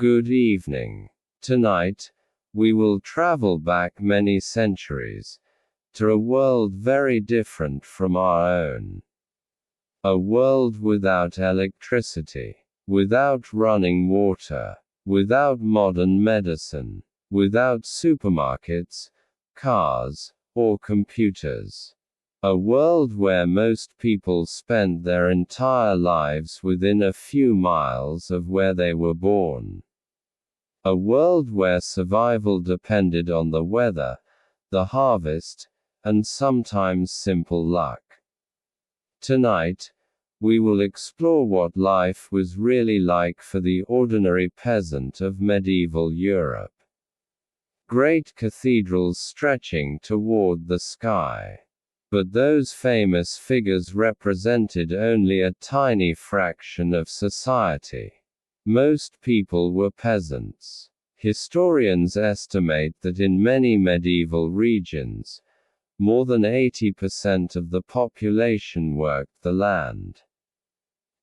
Good evening. Tonight, we will travel back many centuries, to a world very different from our own. A world without electricity, without running water, without modern medicine, without supermarkets, cars, or computers. A world where most people spent their entire lives within a few miles of where they were born. A world where survival depended on the weather, the harvest, and sometimes simple luck. Tonight, we will explore what life was really like for the ordinary peasant of medieval Europe. Great cathedrals stretching toward the sky. But those famous figures represented only a tiny fraction of society. Most people were peasants. Historians estimate that in many medieval regions, more than 80% of the population worked the land.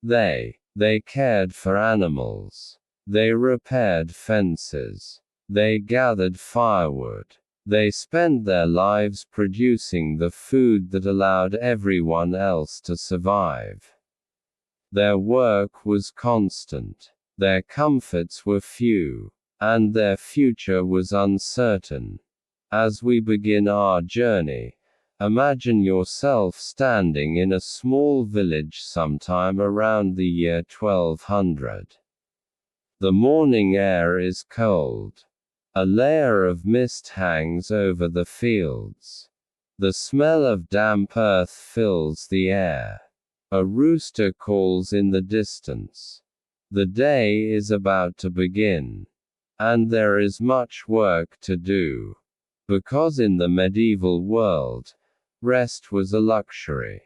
They cared for animals. They repaired fences. They gathered firewood. They spent their lives producing the food that allowed everyone else to survive. Their work was constant. Their comforts were few. And their future was uncertain. As we begin our journey, imagine yourself standing in a small village sometime around the year 1200. The morning air is cold. A layer of mist hangs over the fields. The smell of damp earth fills the air. A rooster calls in the distance. The day is about to begin. And there is much work to do. Because in the medieval world, rest was a luxury.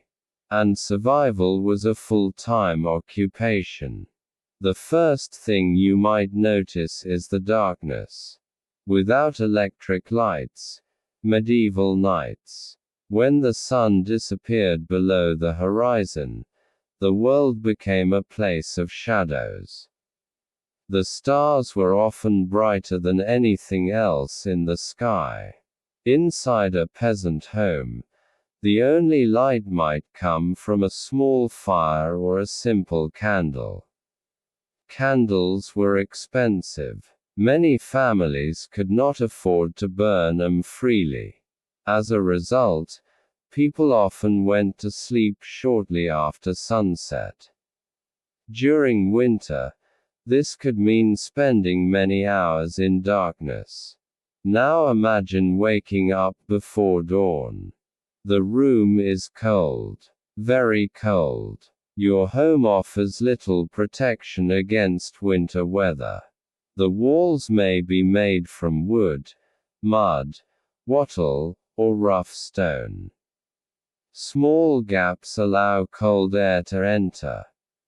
And survival was a full-time occupation. The first thing you might notice is the darkness. Without electric lights, medieval nights. When the sun disappeared below the horizon, the world became a place of shadows. The stars were often brighter than anything else in the sky. Inside a peasant home, the only light might come from a small fire or a simple candle. Candles were expensive. Many families could not afford to burn them freely. As a result, people often went to sleep shortly after sunset. During winter, this could mean spending many hours in darkness. Now imagine waking up before dawn. The room is cold. Very cold. Your home offers little protection against winter weather. The walls may be made from wood, mud, wattle, or rough stone. Small gaps allow cold air to enter.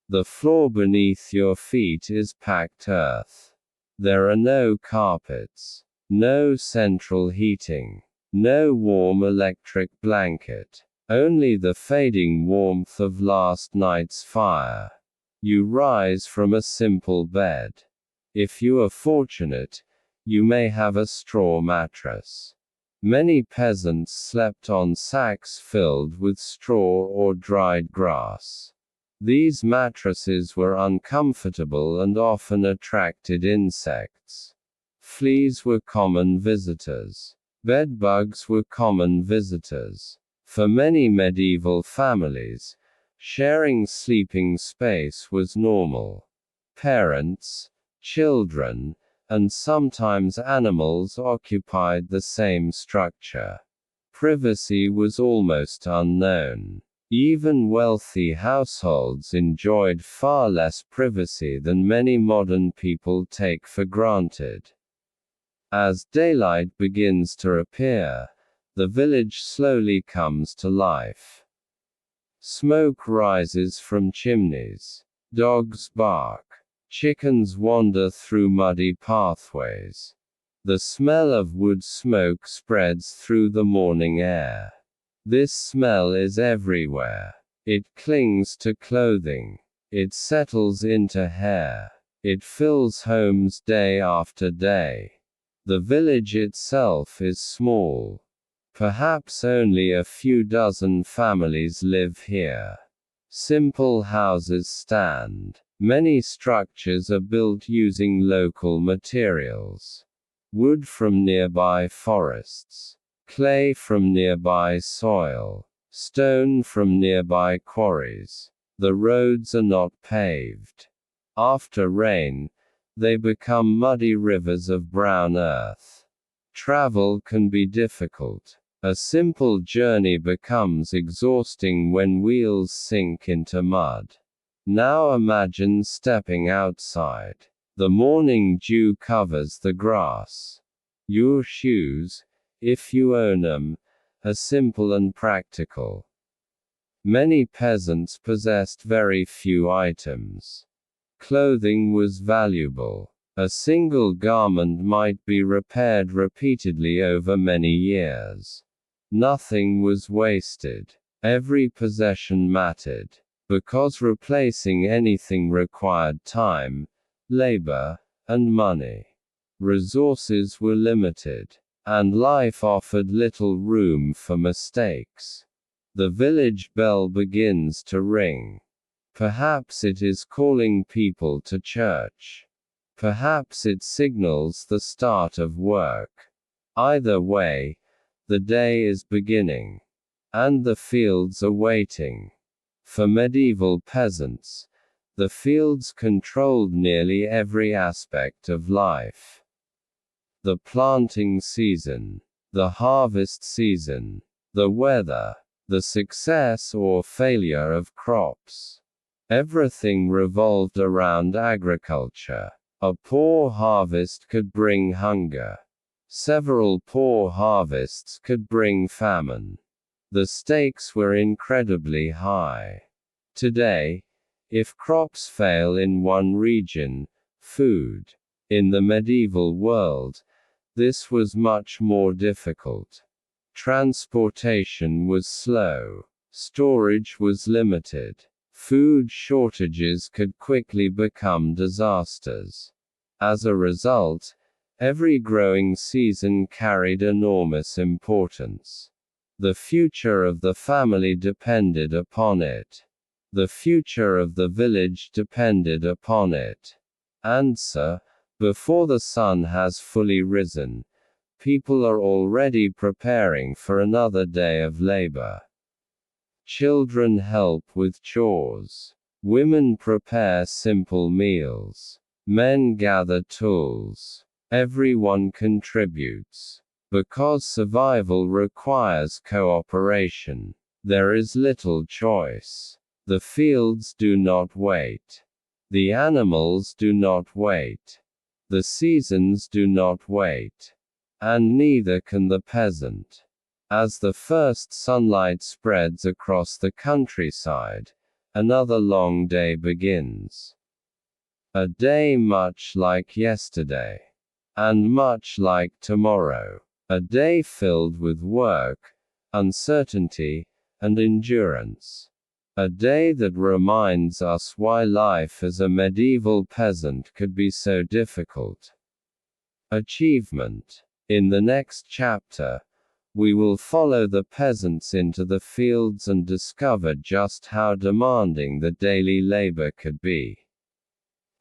The floor beneath your feet is packed earth. There are no carpets, no central heating, no warm electric blanket, only the fading warmth of last night's fire. You rise from a simple bed. If you are fortunate, you may have a straw mattress. Many peasants slept on sacks filled with straw or dried grass. These mattresses were uncomfortable and often attracted insects. Fleas were common visitors. Bedbugs were common visitors. For many medieval families, sharing sleeping space was normal. Parents, children, and sometimes animals occupied the same structure. Privacy was almost unknown. Even wealthy households enjoyed far less privacy than many modern people take for granted. As daylight begins to appear, the village slowly comes to life. Smoke rises from chimneys. Dogs bark. Chickens wander through muddy pathways. The smell of wood smoke spreads through the morning air. This smell is everywhere. It clings to clothing. It settles into hair. It fills homes day after day. The village itself is small. Perhaps only a few dozen families live here. Simple houses stand. Many structures are built using local materials. Wood from nearby forests. Clay from nearby soil. Stone from nearby quarries. The roads are not paved. After rain, they become muddy rivers of brown earth. Travel can be difficult. A simple journey becomes exhausting when wheels sink into mud. Now imagine stepping outside. The morning dew covers the grass. Your shoes, if you own them, are simple and practical. Many peasants possessed very few items. Clothing was valuable. A single garment might be repaired repeatedly over many years. Nothing was wasted. Every possession mattered. Because replacing anything required time, labor, and money. Resources were limited. And life offered little room for mistakes. The village bell begins to ring. Perhaps it is calling people to church. Perhaps it signals the start of work. Either way, the day is beginning. And the fields are waiting. For medieval peasants, the fields controlled nearly every aspect of life. The planting season, the harvest season, the weather, the success or failure of crops. Everything revolved around agriculture. A poor harvest could bring hunger. Several poor harvests could bring famine. The stakes were incredibly high. Today, if crops fail in one region, food. In the medieval world, this was much more difficult. Transportation was slow. Storage was limited. Food shortages could quickly become disasters. As a result, every growing season carried enormous importance. The future of the family depended upon it. The future of the village depended upon it. Answer: before the sun has fully risen, people are already preparing for another day of labor. Children help with chores. Women prepare simple meals. Men gather tools. Everyone contributes. Because survival requires cooperation, there is little choice. The fields do not wait. The animals do not wait. The seasons do not wait. And neither can the peasant. As the first sunlight spreads across the countryside, another long day begins. A day much like yesterday. And much like tomorrow. A day filled with work, uncertainty, and endurance. A day that reminds us why life as a medieval peasant could be so difficult. Achievement. In the next chapter, we will follow the peasants into the fields and discover just how demanding the daily labor could be.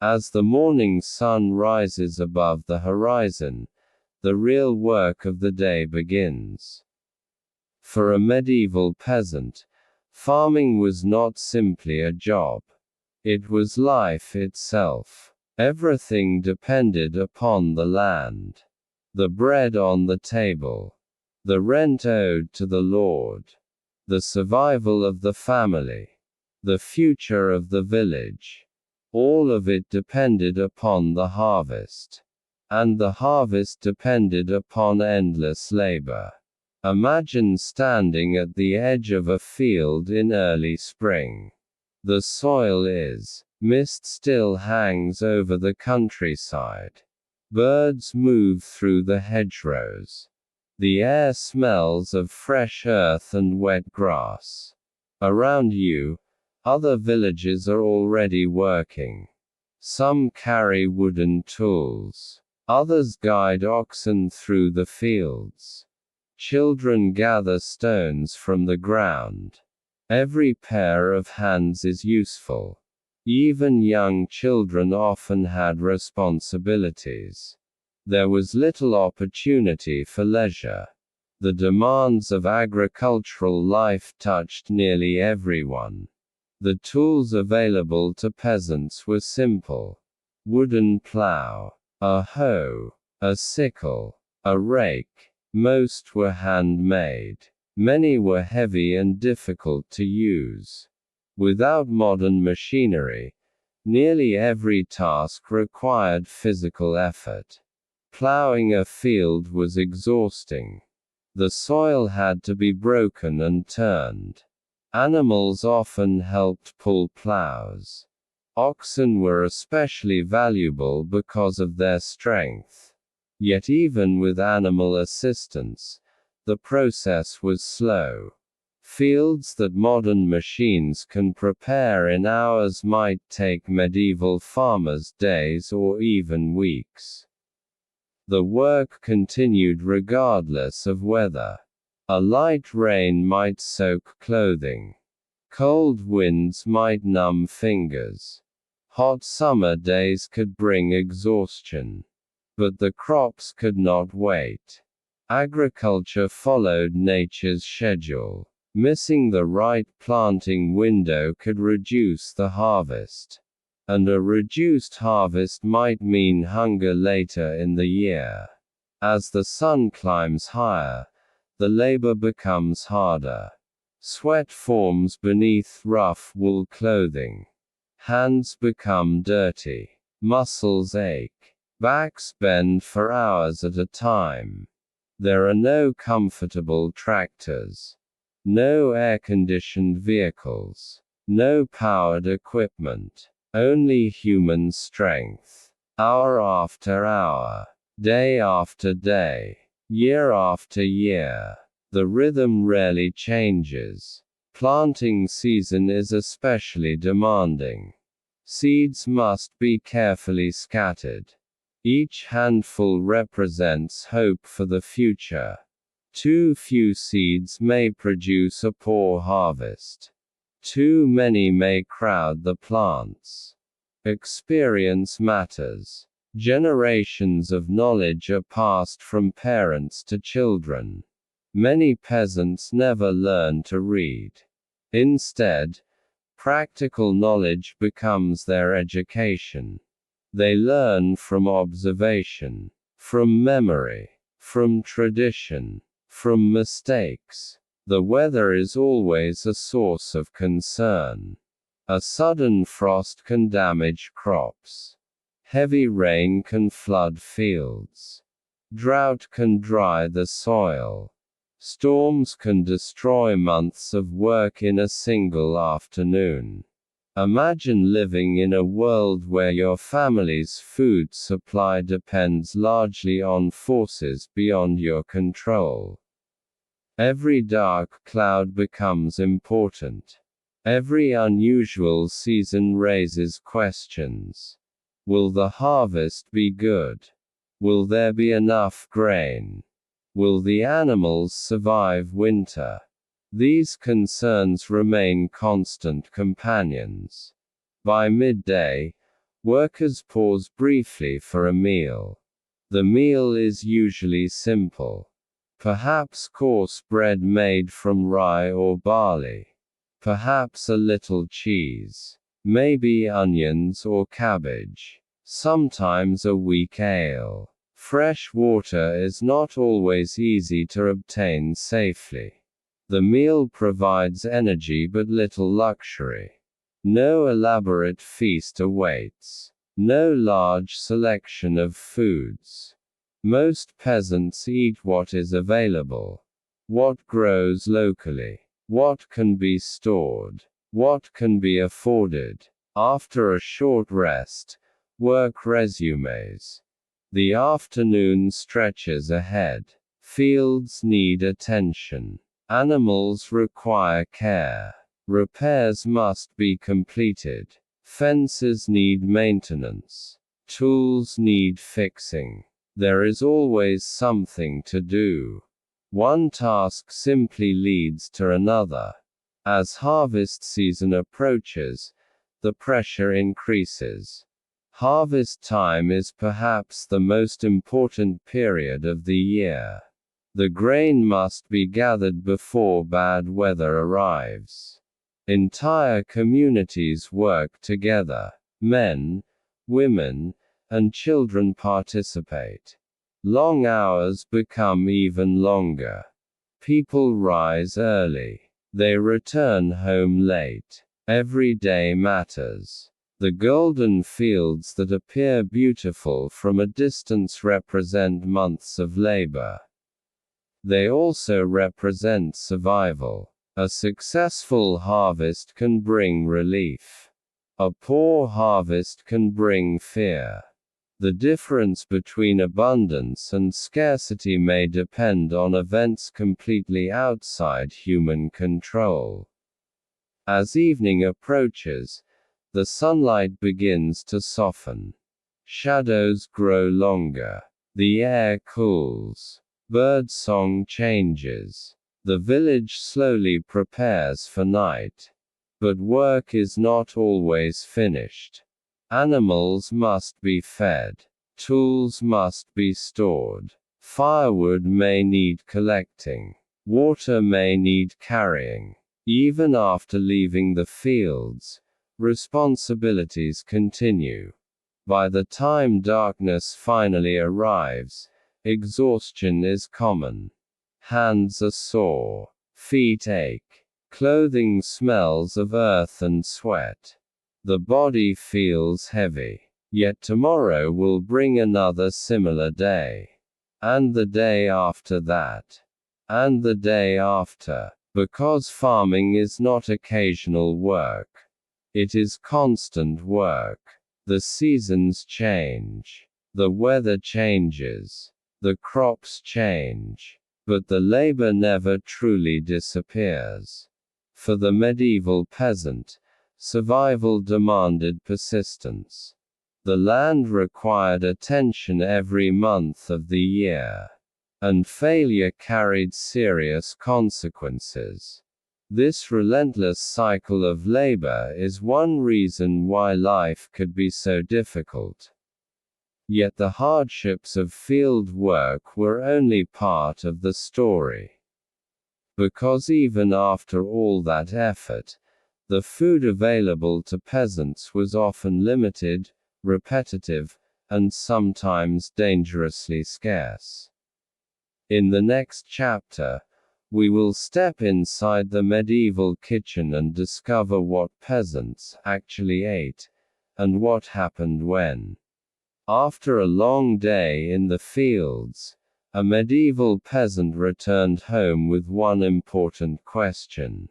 As the morning sun rises above the horizon, the real work of the day begins. For a medieval peasant, farming was not simply a job. It was life itself. Everything depended upon the land. The bread on the table. The rent owed to the Lord. The survival of the family. The future of the village. All of it depended upon the harvest. And the harvest depended upon endless labor. Imagine standing at the edge of a field in early spring. The soil is. Mist still hangs over the countryside. Birds move through the hedgerows. The air smells of fresh earth and wet grass. Around you, other villages are already working. Some carry wooden tools. Others guide oxen through the fields. Children gather stones from the ground. Every pair of hands is useful. Even young children often had responsibilities. There was little opportunity for leisure. The demands of agricultural life touched nearly everyone. The tools available to peasants were simple: wooden plow, a hoe, a sickle, a rake. Most were handmade. Many were heavy and difficult to use. Without modern machinery, nearly every task required physical effort. Plowing a field was exhausting. The soil had to be broken and turned. Animals often helped pull plows. Oxen were especially valuable because of their strength. Yet even with animal assistance, the process was slow. Fields that modern machines can prepare in hours might take medieval farmers days or even weeks. The work continued regardless of weather. A light rain might soak clothing. Cold winds might numb fingers. Hot summer days could bring exhaustion. But the crops could not wait. Agriculture followed nature's schedule. Missing the right planting window could reduce the harvest. And a reduced harvest might mean hunger later in the year. As the sun climbs higher, the labor becomes harder. Sweat forms beneath rough wool clothing. Hands become dirty. Muscles ache. Backs bend for hours at a time. There are no comfortable tractors. No air-conditioned vehicles. No powered equipment. Only human strength. Hour after hour. Day after day. Year after year. The rhythm rarely changes. Planting season is especially demanding. Seeds must be carefully scattered. Each handful represents hope for the future. Too few seeds may produce a poor harvest. Too many may crowd the plants. Experience matters. Generations of knowledge are passed from parents to children. Many peasants never learn to read. Instead, practical knowledge becomes their education. They learn from observation, from memory, from tradition, from mistakes. The weather is always a source of concern. A sudden frost can damage crops. Heavy rain can flood fields. Drought can dry the soil. Storms can destroy months of work in a single afternoon. Imagine living in a world where your family's food supply depends largely on forces beyond your control. Every dark cloud becomes important. Every unusual season raises questions. Will the harvest be good? Will there be enough grain? Will the animals survive winter? These concerns remain constant companions. By midday, workers pause briefly for a meal. The meal is usually simple. Perhaps coarse bread made from rye or barley. Perhaps a little cheese. Maybe onions or cabbage. Sometimes a weak ale. Fresh water is not always easy to obtain safely. The meal provides energy but little luxury. No elaborate feast awaits. No large selection of foods. Most peasants eat what is available. What grows locally. What can be stored. What can be afforded. After a short rest, work resumes. The afternoon stretches ahead. Fields need attention. Animals require care. Repairs must be completed. Fences need maintenance. Tools need fixing. There is always something to do. One task simply leads to another. As harvest season approaches, the pressure increases. Harvest time is perhaps the most important period of the year. The grain must be gathered before bad weather arrives. Entire communities work together. Men, women, and children participate. Long hours become even longer. People rise early. They return home late. Every day matters. The golden fields that appear beautiful from a distance represent months of labor. They also represent survival. A successful harvest can bring relief. A poor harvest can bring fear. The difference between abundance and scarcity may depend on events completely outside human control. As evening approaches, the sunlight begins to soften. Shadows grow longer. The air cools. Birdsong changes. The village slowly prepares for night. But work is not always finished. Animals must be fed. Tools must be stored. Firewood may need collecting. Water may need carrying. Even after leaving the fields, responsibilities continue. By the time darkness finally arrives, exhaustion is common. Hands are sore. Feet ache. Clothing smells of earth and sweat. The body feels heavy. Yet tomorrow will bring another similar day. And the day after that. And the day after. Because farming is not occasional work. It is constant work. The seasons change. The weather changes. The crops change. But the labor never truly disappears. For the medieval peasant, survival demanded persistence. The land required attention every month of the year. And failure carried serious consequences. This relentless cycle of labor is one reason why life could be so difficult. Yet the hardships of field work were only part of the story. Because even after all that effort, the food available to peasants was often limited, repetitive, and sometimes dangerously scarce. In the next chapter, we will step inside the medieval kitchen and discover what peasants actually ate, and what happened when, after a long day in the fields, a medieval peasant returned home with one important question.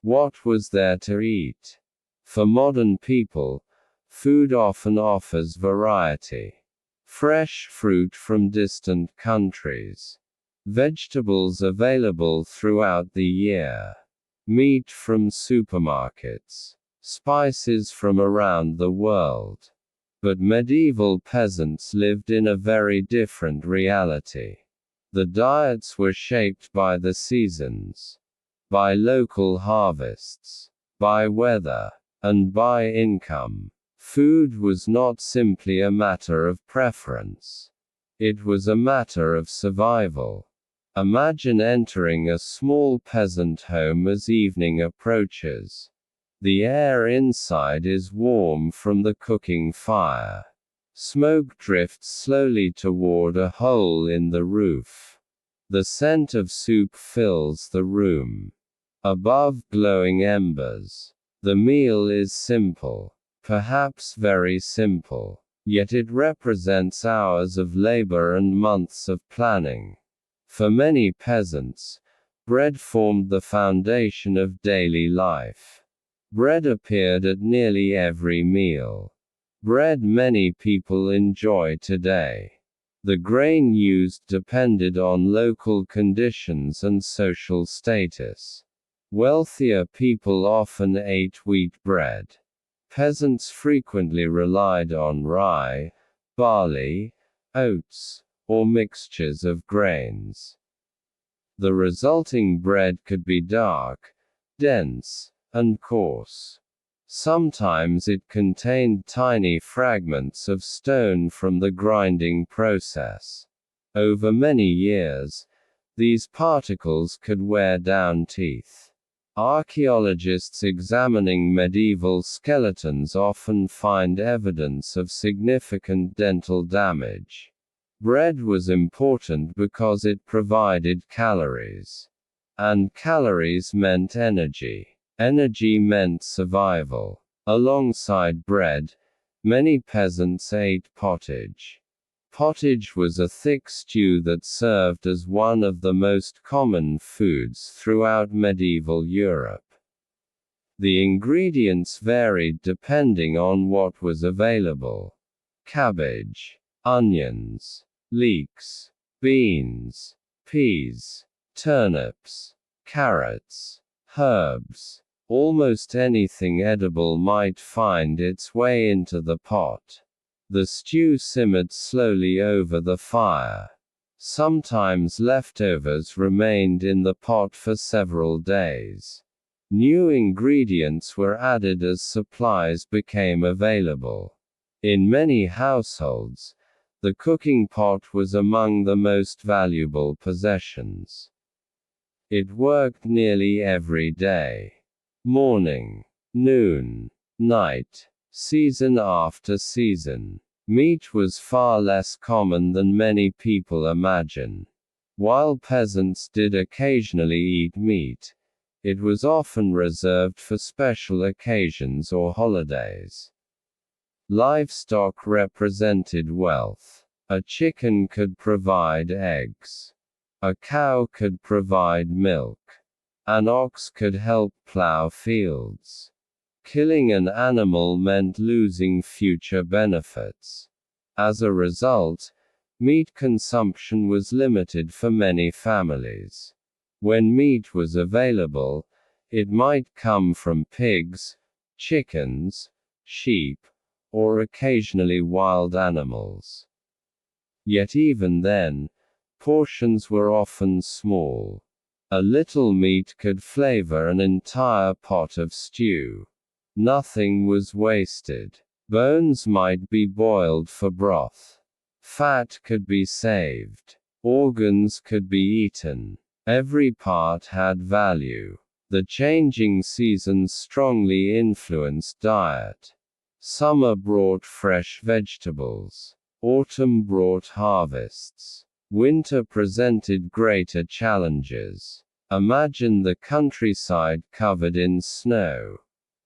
What was there to eat? For modern people, food often offers variety. Fresh fruit from distant countries. Vegetables available throughout the year. Meat from supermarkets. Spices from around the world. But medieval peasants lived in a very different reality. The diets were shaped by the seasons, by local harvests, by weather, and by income. Food was not simply a matter of preference. It was a matter of survival. Imagine entering a small peasant home as evening approaches. The air inside is warm from the cooking fire. Smoke drifts slowly toward a hole in the roof. The scent of soup fills the room. Above glowing embers. The meal is simple. Perhaps very simple. Yet it represents hours of labor and months of planning. For many peasants, bread formed the foundation of daily life. Bread appeared at nearly every meal. Bread many people enjoy today. The grain used depended on local conditions and social status. Wealthier people often ate wheat bread. Peasants frequently relied on rye, barley, oats, or mixtures of grains. The resulting bread could be dark, dense, and coarse. Sometimes it contained tiny fragments of stone from the grinding process. Over many years, these particles could wear down teeth. Archaeologists examining medieval skeletons often find evidence of significant dental damage. Bread was important because it provided calories. And calories meant energy. Energy meant survival. Alongside bread, many peasants ate pottage. Pottage was a thick stew that served as one of the most common foods throughout medieval Europe. The ingredients varied depending on what was available. Cabbage, onions, leeks, beans, peas, turnips, carrots, herbs. Almost anything edible might find its way into the pot. The stew simmered slowly over the fire. Sometimes leftovers remained in the pot for several days. New ingredients were added as supplies became available. In many households, the cooking pot was among the most valuable possessions. It worked nearly every day. Morning, noon, night, season after season. Meat was far less common than many people imagine. While peasants did occasionally eat meat, it was often reserved for special occasions or holidays. Livestock represented wealth. A chicken could provide eggs. A cow could provide milk. An ox could help plow fields. Killing an animal meant losing future benefits. As a result, meat consumption was limited for many families. When meat was available, it might come from pigs, chickens, sheep, or occasionally wild animals. Yet even then, portions were often small. A little meat could flavor an entire pot of stew. Nothing was wasted. Bones might be boiled for broth. Fat could be saved. Organs could be eaten. Every part had value. The changing seasons strongly influenced diet. Summer brought fresh vegetables. Autumn brought harvests. Winter presented greater challenges. Imagine the countryside covered in snow.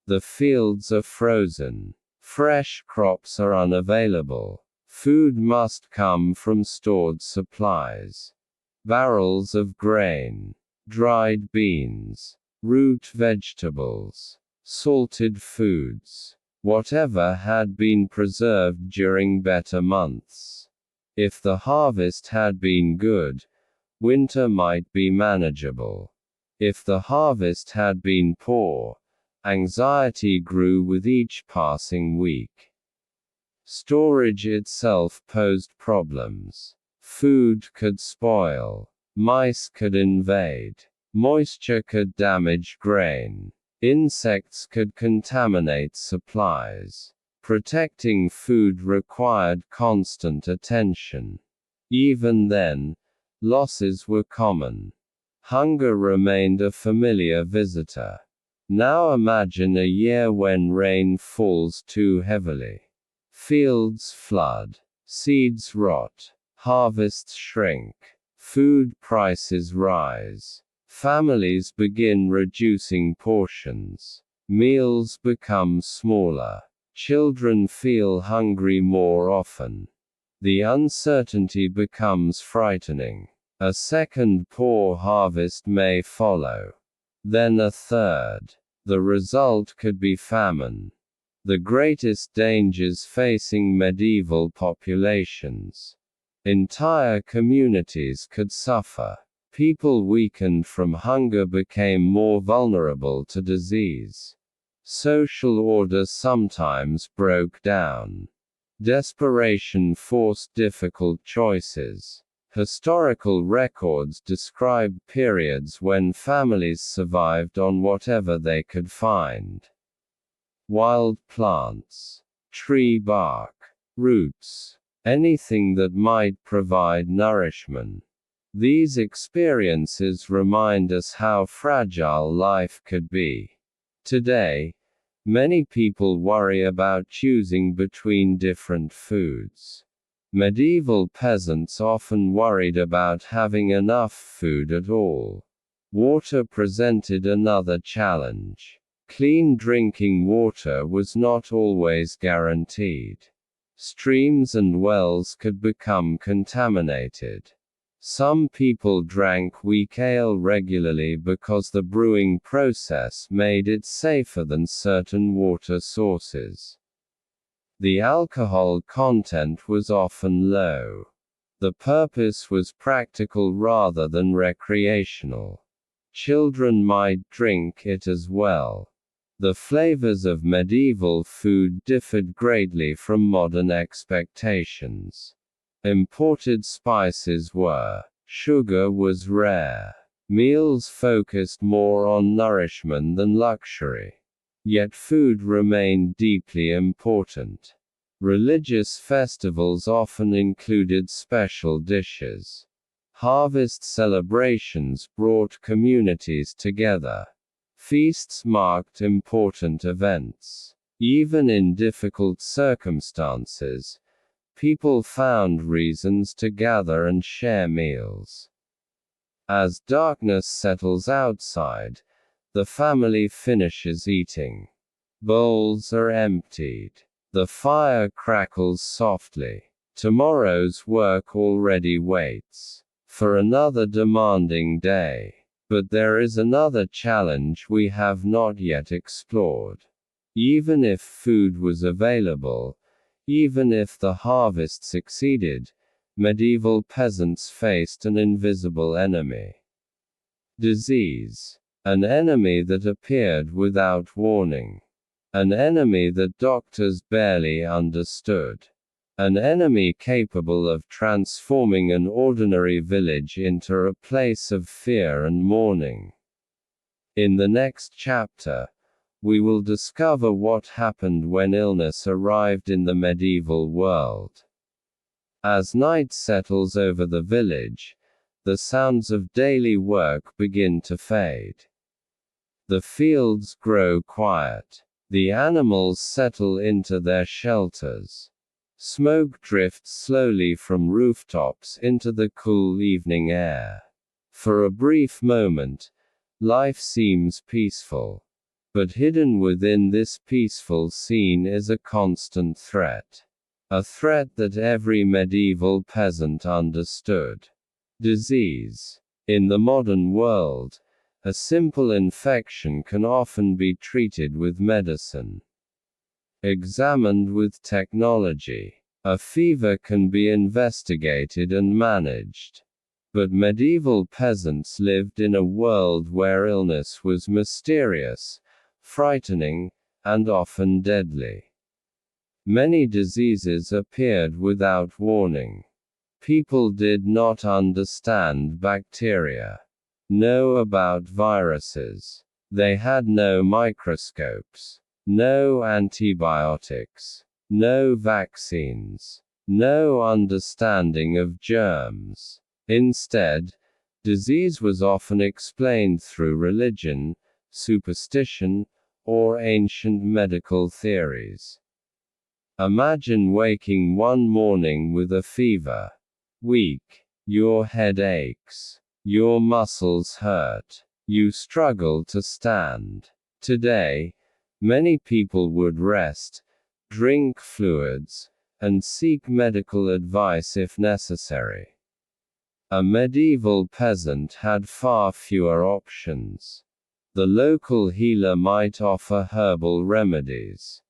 The fields are frozen. Fresh crops are unavailable. Food must come from stored supplies. Barrels of grain, dried beans, root vegetables, salted foods, whatever had been preserved during better months. If the harvest had been good, winter might be manageable. If the harvest had been poor, anxiety grew with each passing week. Storage itself posed problems. Food could spoil. Mice could invade. Moisture could damage grain. Insects could contaminate supplies. Protecting food required constant attention. Even then, losses were common. Hunger remained a familiar visitor. Now imagine a year when rain falls too heavily. Fields flood. Seeds rot. Harvests shrink. Food prices rise. Families begin reducing portions. Meals become smaller. Children feel hungry more often. The uncertainty becomes frightening. A second poor harvest may follow. Then a third. The result could be famine. The greatest dangers facing medieval populations. Entire communities could suffer. People weakened from hunger became more vulnerable to disease. Social order sometimes broke down. Desperation forced difficult choices. Historical records describe periods when families survived on whatever they could find. Wild plants, tree bark, roots, anything that might provide nourishment. These experiences remind us how fragile life could be. Today, many people worry about choosing between different foods. Medieval peasants often worried about having enough food at all. Water presented another challenge. Clean drinking water was not always guaranteed. Streams and wells could become contaminated. Some people drank weak ale regularly because the brewing process made it safer than certain water sources. The alcohol content was often low. The purpose was practical rather than recreational. Children might drink it as well. The flavors of medieval food differed greatly from modern expectations. Imported spices were. Sugar was rare. Meals focused more on nourishment than luxury. Yet food remained deeply important. Religious festivals often included special dishes. Harvest celebrations brought communities together. Feasts marked important events. Even in difficult circumstances, people found reasons to gather and share meals. As darkness settles outside, the family finishes eating. Bowls are emptied. The fire crackles softly. Tomorrow's work already waits for another demanding day. But there is another challenge we have not yet explored. Even if food was available, even if the harvest succeeded, medieval peasants faced an invisible enemy. Disease. An enemy that appeared without warning. An enemy that doctors barely understood. An enemy capable of transforming an ordinary village into a place of fear and mourning. In the next chapter, we will discover what happened when illness arrived in the medieval world. As night settles over the village, the sounds of daily work begin to fade. The fields grow quiet. The animals settle into their shelters. Smoke drifts slowly from rooftops into the cool evening air. For a brief moment, life seems peaceful. But hidden within this peaceful scene is a constant threat. A threat that every medieval peasant understood. Disease. In the modern world, a simple infection can often be treated with medicine. Examined with technology. A fever can be investigated and managed. But medieval peasants lived in a world where illness was mysterious, frightening, and often deadly. Many diseases appeared without warning. People did not understand bacteria, know about viruses. They had no microscopes, no antibiotics, no vaccines, no understanding of germs. Instead, disease was often explained through religion, superstition, or ancient medical theories. Imagine waking one morning with a fever. Weak. Your head aches. Your muscles hurt. You struggle to stand. Today, many people would rest, drink fluids, and seek medical advice if necessary. A medieval peasant had far fewer options. The local healer might offer herbal remedies.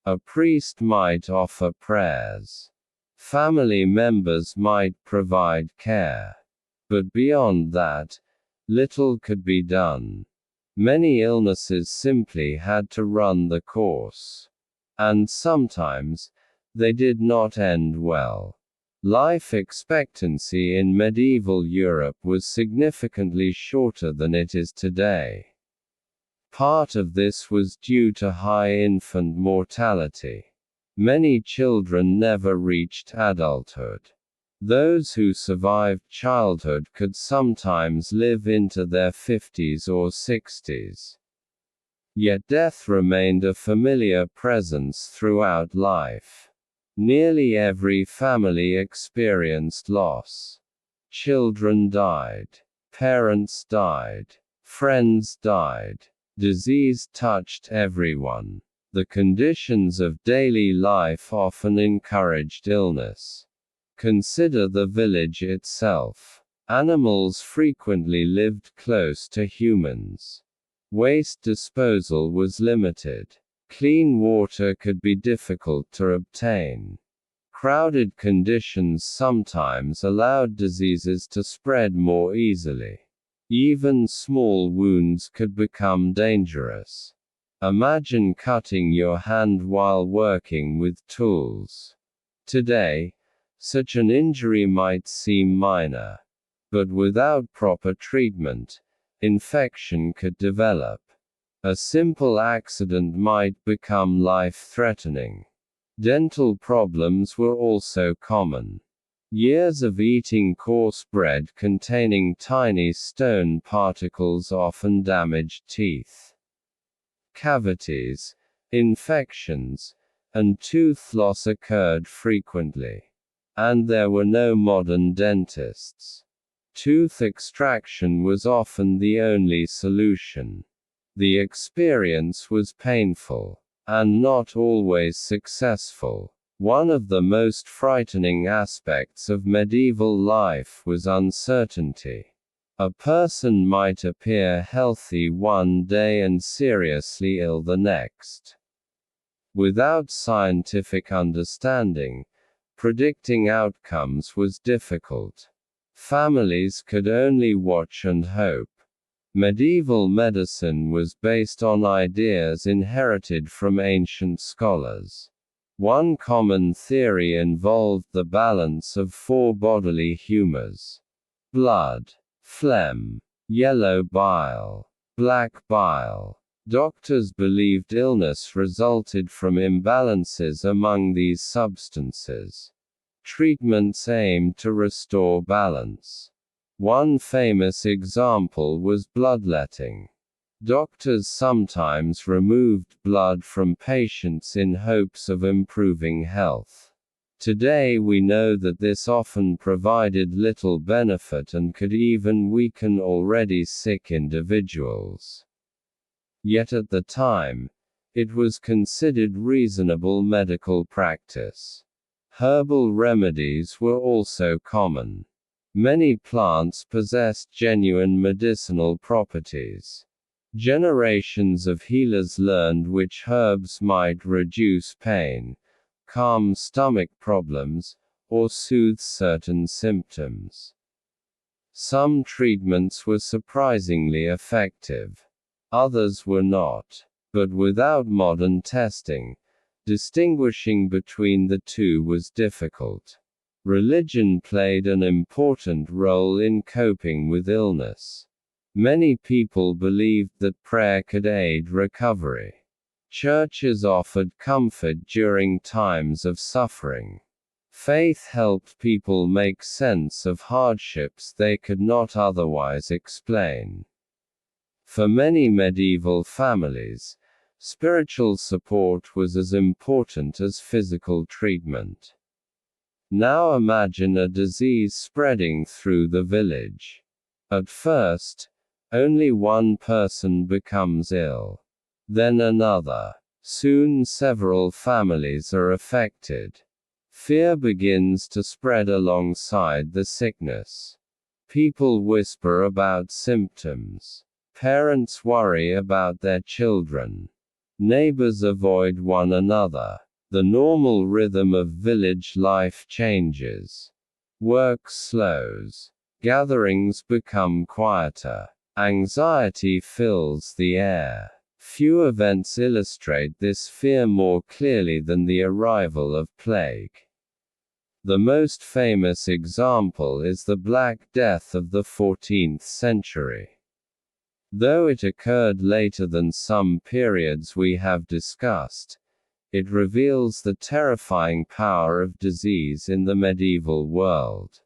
A priest might offer prayers. Family members might provide care. But beyond that, little could be done. Many illnesses simply had to run the course. And sometimes, they did not end well. Life expectancy in medieval Europe was significantly shorter than it is today. Part of this was due to high infant mortality. Many children never reached adulthood. Those who survived childhood could sometimes live into their 50s or 60s. Yet death remained a familiar presence throughout life. Nearly every family experienced loss. Children died. Parents died. Friends died. Disease touched everyone. The conditions of daily life often encouraged illness. Consider the village itself. Animals frequently lived close to humans. Waste disposal was limited. Clean water could be difficult to obtain. Crowded conditions sometimes allowed diseases to spread more easily. Even small wounds could become dangerous. Imagine cutting your hand while working with tools. Today, such an injury might seem minor. But without proper treatment, infection could develop. A simple accident might become life-threatening. Dental problems were also common. Years of eating coarse bread containing tiny stone particles often damaged teeth. Cavities, infections, and tooth loss occurred frequently. And there were no modern dentists. Tooth extraction was often the only solution. The experience was painful, and not always successful. One of the most frightening aspects of medieval life was uncertainty. A person might appear healthy one day and seriously ill the next. Without scientific understanding, predicting outcomes was difficult. Families could only watch and hope. Medieval medicine was based on ideas inherited from ancient scholars. One common theory involved the balance of four bodily humors: blood, phlegm, yellow bile, black bile. Doctors believed illness resulted from imbalances among these substances. Treatments aimed to restore balance. One famous example was bloodletting. Doctors sometimes removed blood from patients in hopes of improving health. Today we know that this often provided little benefit and could even weaken already sick individuals. Yet at the time, it was considered reasonable medical practice. Herbal remedies were also common. Many plants possessed genuine medicinal properties. Generations of healers learned which herbs might reduce pain, calm stomach problems, or soothe certain symptoms. Some treatments were surprisingly effective. Others were not. But without modern testing, distinguishing between the two was difficult. Religion played an important role in coping with illness. Many people believed that prayer could aid recovery. Churches offered comfort during times of suffering. Faith helped people make sense of hardships they could not otherwise explain. For many medieval families, spiritual support was as important as physical treatment. Now imagine a disease spreading through the village. At first, only one person becomes ill. Then another. Soon several families are affected. Fear begins to spread alongside the sickness. People whisper about symptoms. Parents worry about their children. Neighbors avoid one another. The normal rhythm of village life changes. Work slows. Gatherings become quieter. Anxiety fills the air. Few events illustrate this fear more clearly than the arrival of plague. The most famous example is the Black Death of the 14th century. Though it occurred later than some periods we have discussed, it reveals the terrifying power of disease in the medieval world.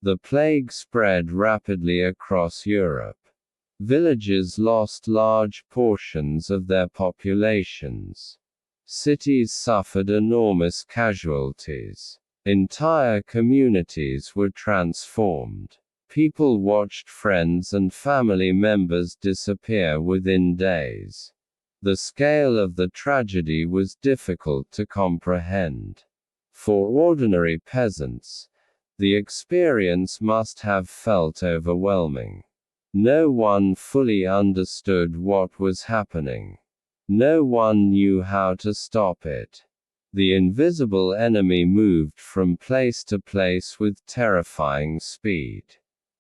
The plague spread rapidly across Europe. Villages lost large portions of their populations. Cities suffered enormous casualties. Entire communities were transformed. People watched friends and family members disappear within days. The scale of the tragedy was difficult to comprehend. For ordinary peasants, the experience must have felt overwhelming. No one fully understood what was happening. No one knew how to stop it. The invisible enemy moved from place to place with terrifying speed.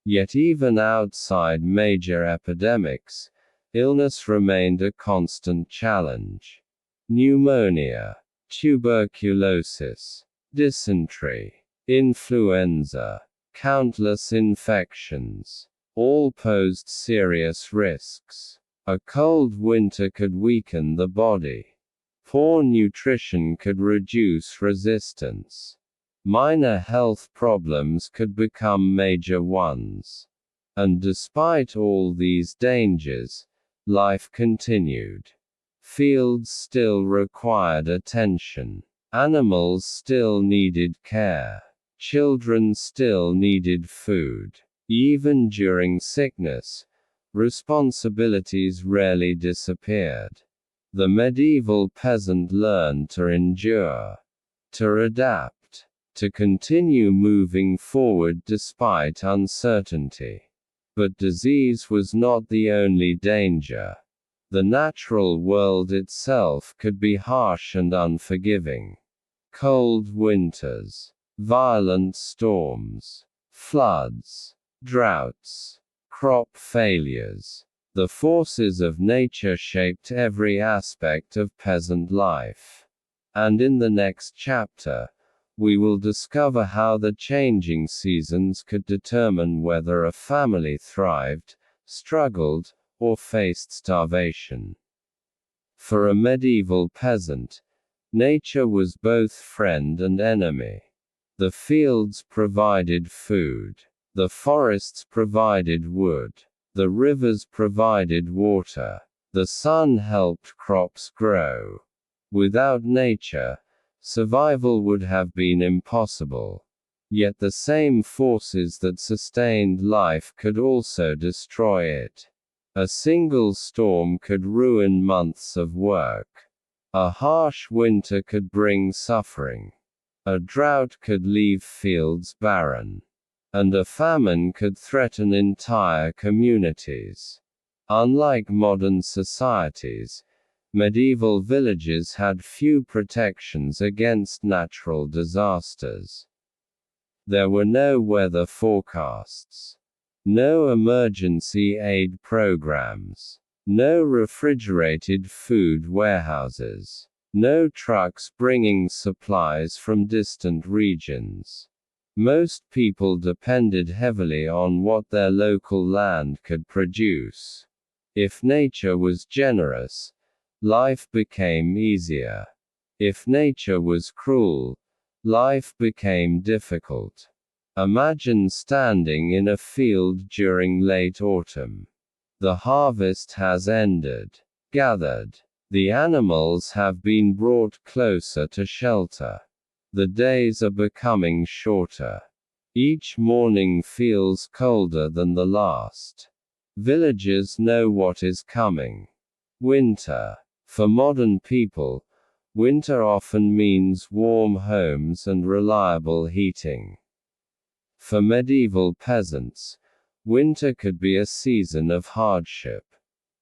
Yet even outside major epidemics, illness remained a constant challenge. Pneumonia, tuberculosis, dysentery, influenza, countless infections, all posed serious risks. A cold winter could weaken the body. Poor nutrition could reduce resistance. Minor health problems could become major ones. And despite all these dangers, life continued. Fields still required attention. Animals still needed care. Children still needed food. Even during sickness, responsibilities rarely disappeared. The medieval peasant learned to endure, to adapt, to continue moving forward despite uncertainty. But disease was not the only danger. The natural world itself could be harsh and unforgiving. Cold winters, violent storms, floods, droughts, crop failures. The forces of nature shaped every aspect of peasant life. And in the next chapter, we will discover how the changing seasons could determine whether a family thrived, struggled, or faced starvation. For a medieval peasant, nature was both friend and enemy. The fields provided food. The forests provided wood. The rivers provided water. The sun helped crops grow. Without nature, survival would have been impossible. Yet the same forces that sustained life could also destroy it. A single storm could ruin months of work. A harsh winter could bring suffering. A drought could leave fields barren. And a famine could threaten entire communities. Unlike modern societies, medieval villages had few protections against natural disasters. There were no weather forecasts, no emergency aid programs, no refrigerated food warehouses, no trucks bringing supplies from distant regions. Most people depended heavily on what their local land could produce. If nature was generous, life became easier. If nature was cruel, life became difficult. Imagine standing in a field during late autumn. The harvest has ended. Gathered. The animals have been brought closer to shelter. The days are becoming shorter. Each morning feels colder than the last. Villagers know what is coming. Winter. For modern people, winter often means warm homes and reliable heating. For medieval peasants, winter could be a season of hardship.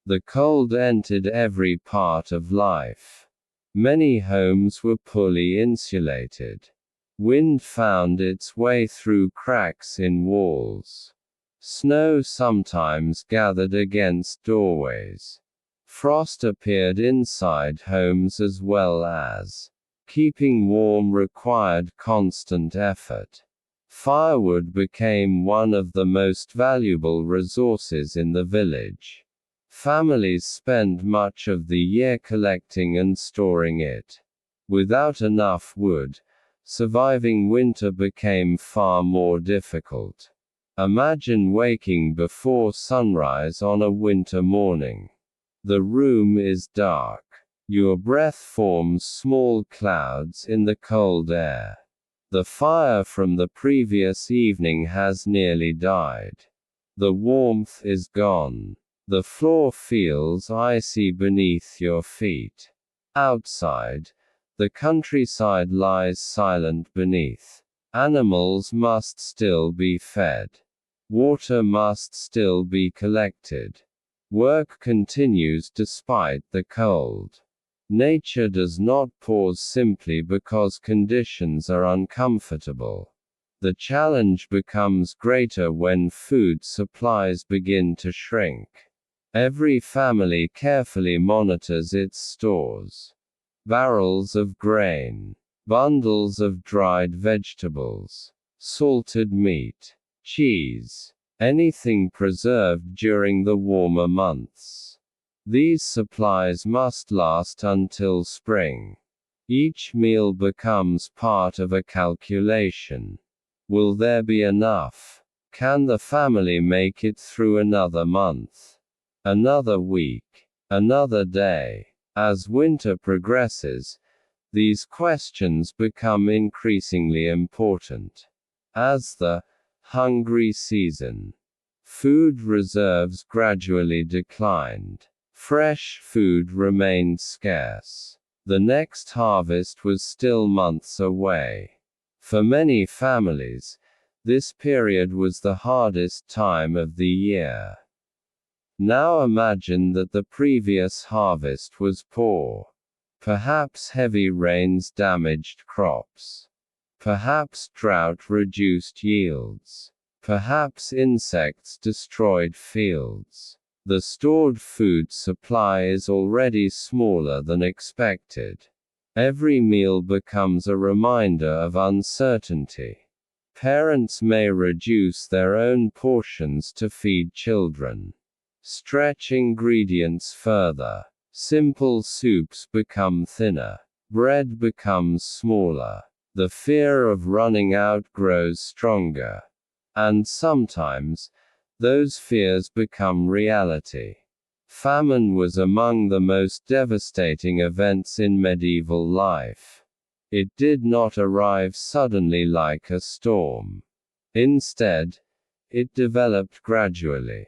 The cold entered every part of life. Many homes were poorly insulated. Wind found its way through cracks in walls. Snow sometimes gathered against doorways. Frost appeared inside homes as well as keeping warm required constant effort. Firewood became one of the most valuable resources in the village. Families spent much of the year collecting and storing it. Without enough wood, surviving winter became far more difficult. Imagine waking before sunrise on a winter morning. The room is dark. Your breath forms small clouds in the cold air. The fire from the previous evening has nearly died. The warmth is gone. The floor feels icy beneath your feet. Outside, the countryside lies silent beneath. Animals must still be fed. Water must still be collected. Work continues despite the cold. Nature does not pause simply because conditions are uncomfortable. The challenge becomes greater when food supplies begin to shrink. Every family carefully monitors its stores. Barrels of grain, bundles of dried vegetables, salted meat, cheese, anything preserved during the warmer months. These supplies must last until spring. Each meal becomes part of a calculation. Will there be enough? Can the family make it through another month? Another week? Another day? As winter progresses, these questions become increasingly important. As the hungry season, food reserves gradually declined. Fresh food remained scarce. The next harvest was still months away. For many families, this period was the hardest time of the year. Now imagine that the previous harvest was poor. Perhaps heavy rains damaged crops. Perhaps drought reduced yields. Perhaps insects destroyed fields. The stored food supply is already smaller than expected. Every meal becomes a reminder of uncertainty. Parents may reduce their own portions to feed children. Stretch ingredients further. Simple soups become thinner. Bread becomes smaller. The fear of running out grows stronger. And sometimes, those fears become reality. Famine was among the most devastating events in medieval life. It did not arrive suddenly like a storm. Instead, it developed gradually.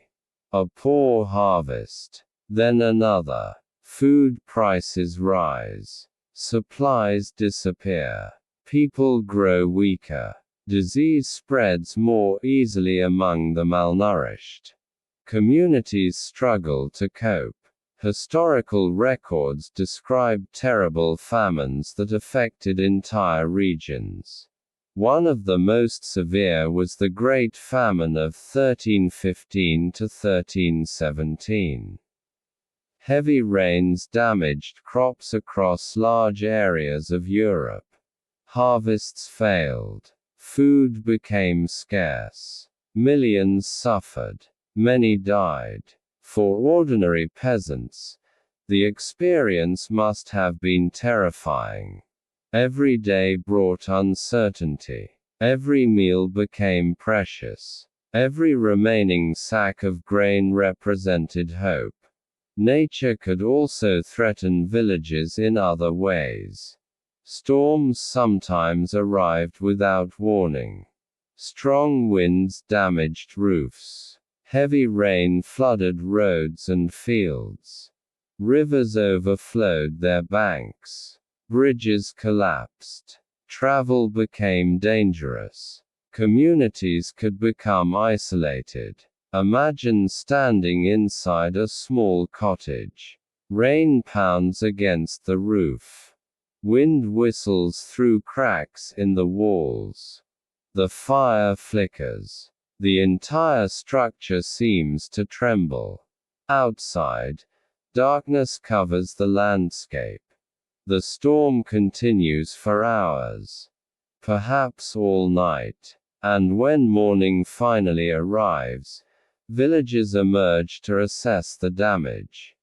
A poor harvest. Then another. Food prices rise. Supplies disappear. People grow weaker. Disease spreads more easily among the malnourished. Communities struggle to cope. Historical records describe terrible famines that affected entire regions. One of the most severe was the Great Famine of 1315 to 1317. Heavy rains damaged crops across large areas of Europe. Harvests failed. Food became scarce. Millions suffered. Many died. For ordinary peasants, the experience must have been terrifying. Every day brought uncertainty. Every meal became precious. Every remaining sack of grain represented hope. Nature could also threaten villages in other ways. Storms sometimes arrived without warning. Strong winds damaged roofs. Heavy rain flooded roads and fields. Rivers overflowed their banks. Bridges collapsed. Travel became dangerous. Communities could become isolated. Imagine standing inside a small cottage. Rain pounds against the roof. Wind whistles through cracks in the walls. The fire flickers. The entire structure seems to tremble. Outside, darkness covers the landscape. The storm continues for hours, perhaps all night, and when morning finally arrives, villagers emerge to assess the damage.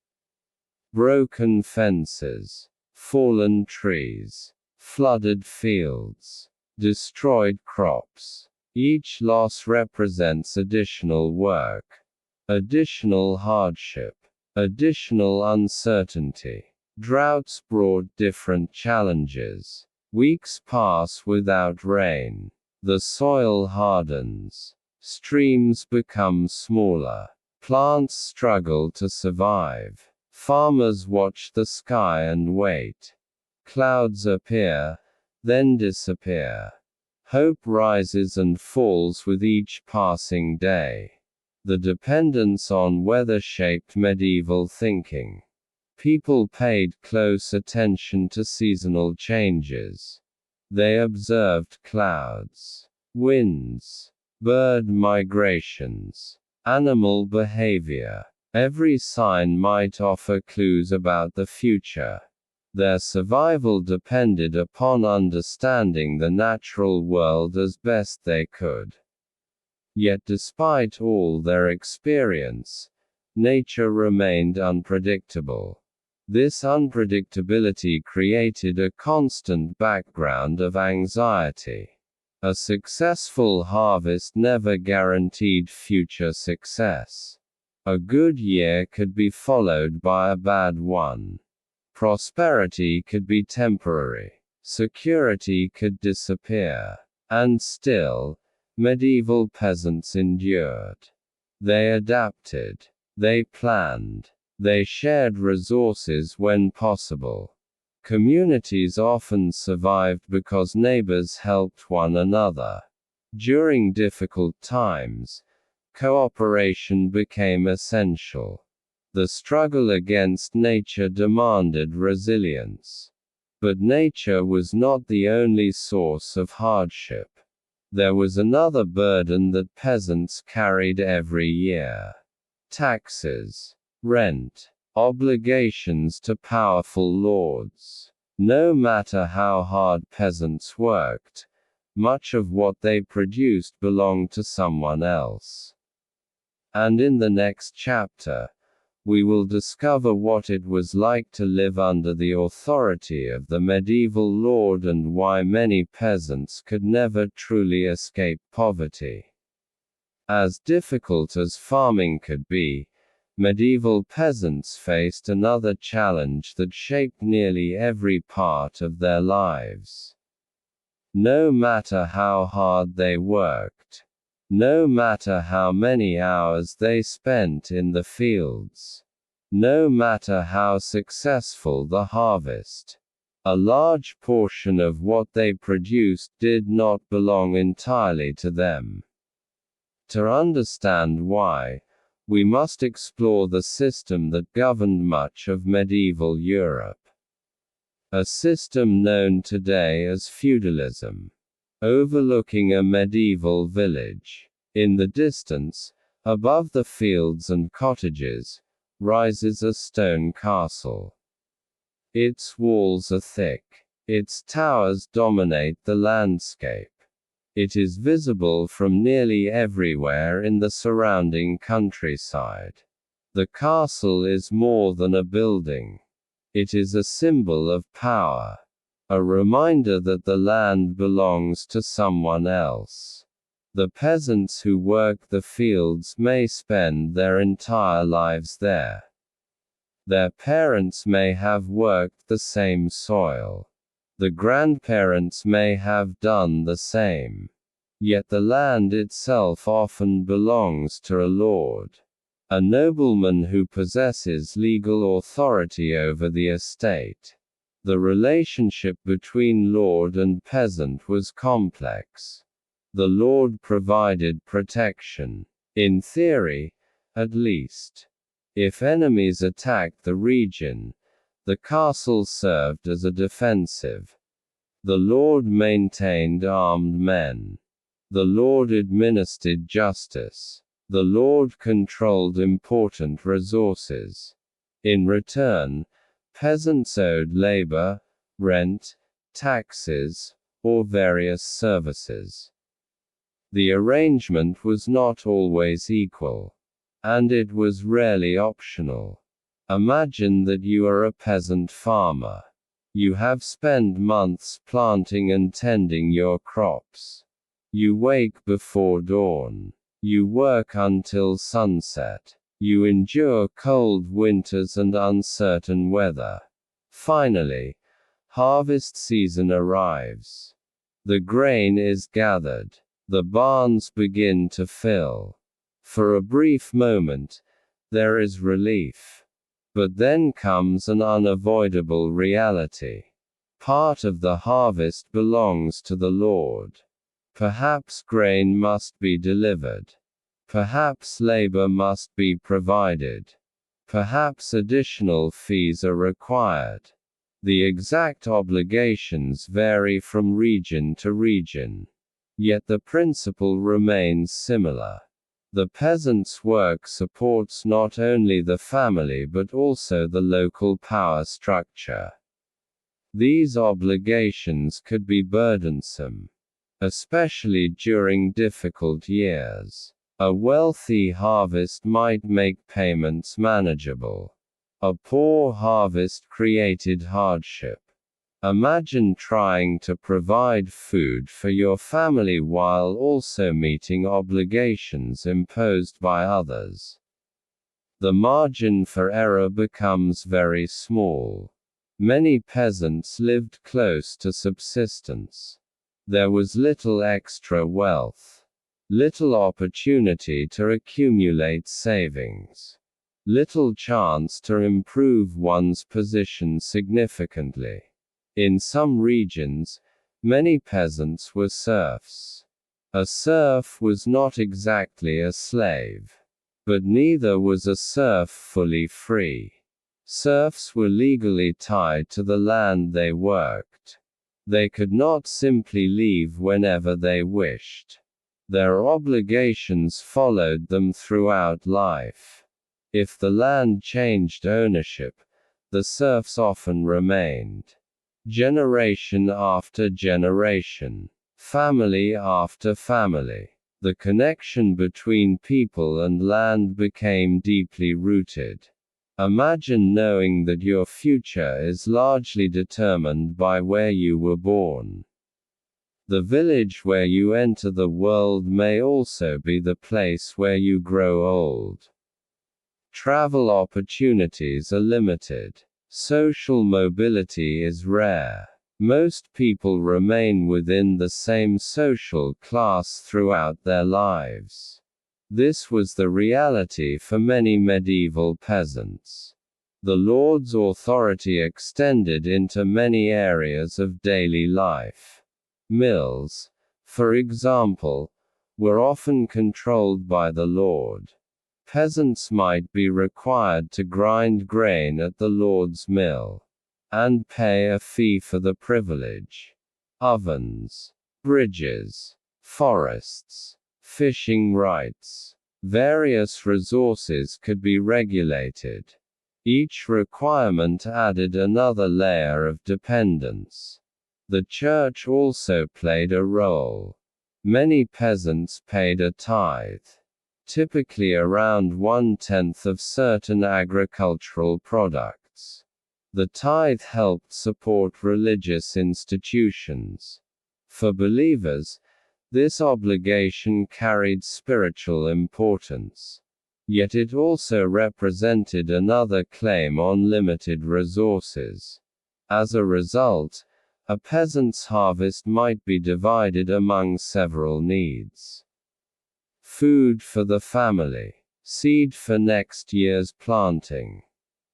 Broken fences, fallen trees, flooded fields, destroyed crops. Each loss represents additional work, additional hardship, additional uncertainty. Droughts brought different challenges. Weeks pass without rain. The soil hardens. Streams become smaller. Plants struggle to survive. Farmers watch the sky and wait. Clouds appear, then disappear. Hope rises and falls with each passing day. The dependence on weather shaped medieval thinking. People paid close attention to seasonal changes. They observed clouds, winds, bird migrations, animal behavior. Every sign might offer clues about the future. Their survival depended upon understanding the natural world as best they could. Yet despite all their experience, nature remained unpredictable. This unpredictability created a constant background of anxiety. A successful harvest never guaranteed future success. A good year could be followed by a bad one. Prosperity could be temporary. Security could disappear. And still, medieval peasants endured. They adapted. They planned. They shared resources when possible. Communities often survived because neighbors helped one another. During difficult times, cooperation became essential. The struggle against nature demanded resilience. But nature was not the only source of hardship. There was another burden that peasants carried every year. Taxes, rent, obligations to powerful lords. No matter how hard peasants worked, much of what they produced belonged to someone else. And in the next chapter, we will discover what it was like to live under the authority of the medieval lord and why many peasants could never truly escape poverty. As difficult as farming could be, medieval peasants faced another challenge that shaped nearly every part of their lives. No matter how hard they worked, no matter how many hours they spent in the fields, no matter how successful the harvest, a large portion of what they produced did not belong entirely to them. To understand why, we must explore the system that governed much of medieval Europe. A system known today as feudalism. Overlooking a medieval village. In the distance, above the fields and cottages, rises a stone castle. Its walls are thick. Its towers dominate the landscape. It is visible from nearly everywhere in the surrounding countryside. The castle is more than a building. It is a symbol of power. A reminder that the land belongs to someone else. The peasants who work the fields may spend their entire lives there. Their parents may have worked the same soil. The grandparents may have done the same. Yet the land itself often belongs to a lord. A nobleman who possesses legal authority over the estate. The relationship between lord and peasant was complex. The lord provided protection. In theory, at least. If enemies attacked the region, the castle served as a defensive. The lord maintained armed men. The Lord administered justice. The Lord controlled important resources. In return, peasants owed labor, rent, taxes, or various services. The arrangement was not always equal. And it was rarely optional. Imagine that you are a peasant farmer. You have spent months planting and tending your crops. You wake before dawn. You work until sunset. You endure cold winters and uncertain weather. Finally, harvest season arrives. The grain is gathered. The barns begin to fill. For a brief moment, there is relief. But then comes an unavoidable reality. Part of the harvest belongs to the Lord. Perhaps grain must be delivered. Perhaps labor must be provided. Perhaps additional fees are required. The exact obligations vary from region to region. Yet the principle remains similar. The peasant's work supports not only the family but also the local power structure. These obligations could be burdensome, especially during difficult years. A wealthy harvest might make payments manageable. A poor harvest created hardship. Imagine trying to provide food for your family while also meeting obligations imposed by others. The margin for error becomes very small. Many peasants lived close to subsistence. There was little extra wealth. Little opportunity to accumulate savings. Little chance to improve one's position significantly. In some regions, many peasants were serfs. A serf was not exactly a slave. But neither was a serf fully free. Serfs were legally tied to the land they worked. They could not simply leave whenever they wished. Their obligations followed them throughout life. If the land changed ownership, the serfs often remained. Generation after generation. Family after family. The connection between people and land became deeply rooted. Imagine knowing that your future is largely determined by where you were born. The village where you enter the world may also be the place where you grow old. Travel opportunities are limited. Social mobility is rare. Most people remain within the same social class throughout their lives. This was the reality for many medieval peasants. The Lord's authority extended into many areas of daily life. Mills, for example, were often controlled by the Lord. Peasants might be required to grind grain at the Lord's mill, and pay a fee for the privilege. Ovens, bridges, forests, fishing rights. Various resources could be regulated. Each requirement added another layer of dependence. The church also played a role. Many peasants paid a tithe, typically around 1/10 of certain agricultural products. The tithe helped support religious institutions. For believers, this obligation carried spiritual importance. Yet it also represented another claim on limited resources. As a result, a peasant's harvest might be divided among several needs. Food for the family. Seed for next year's planting.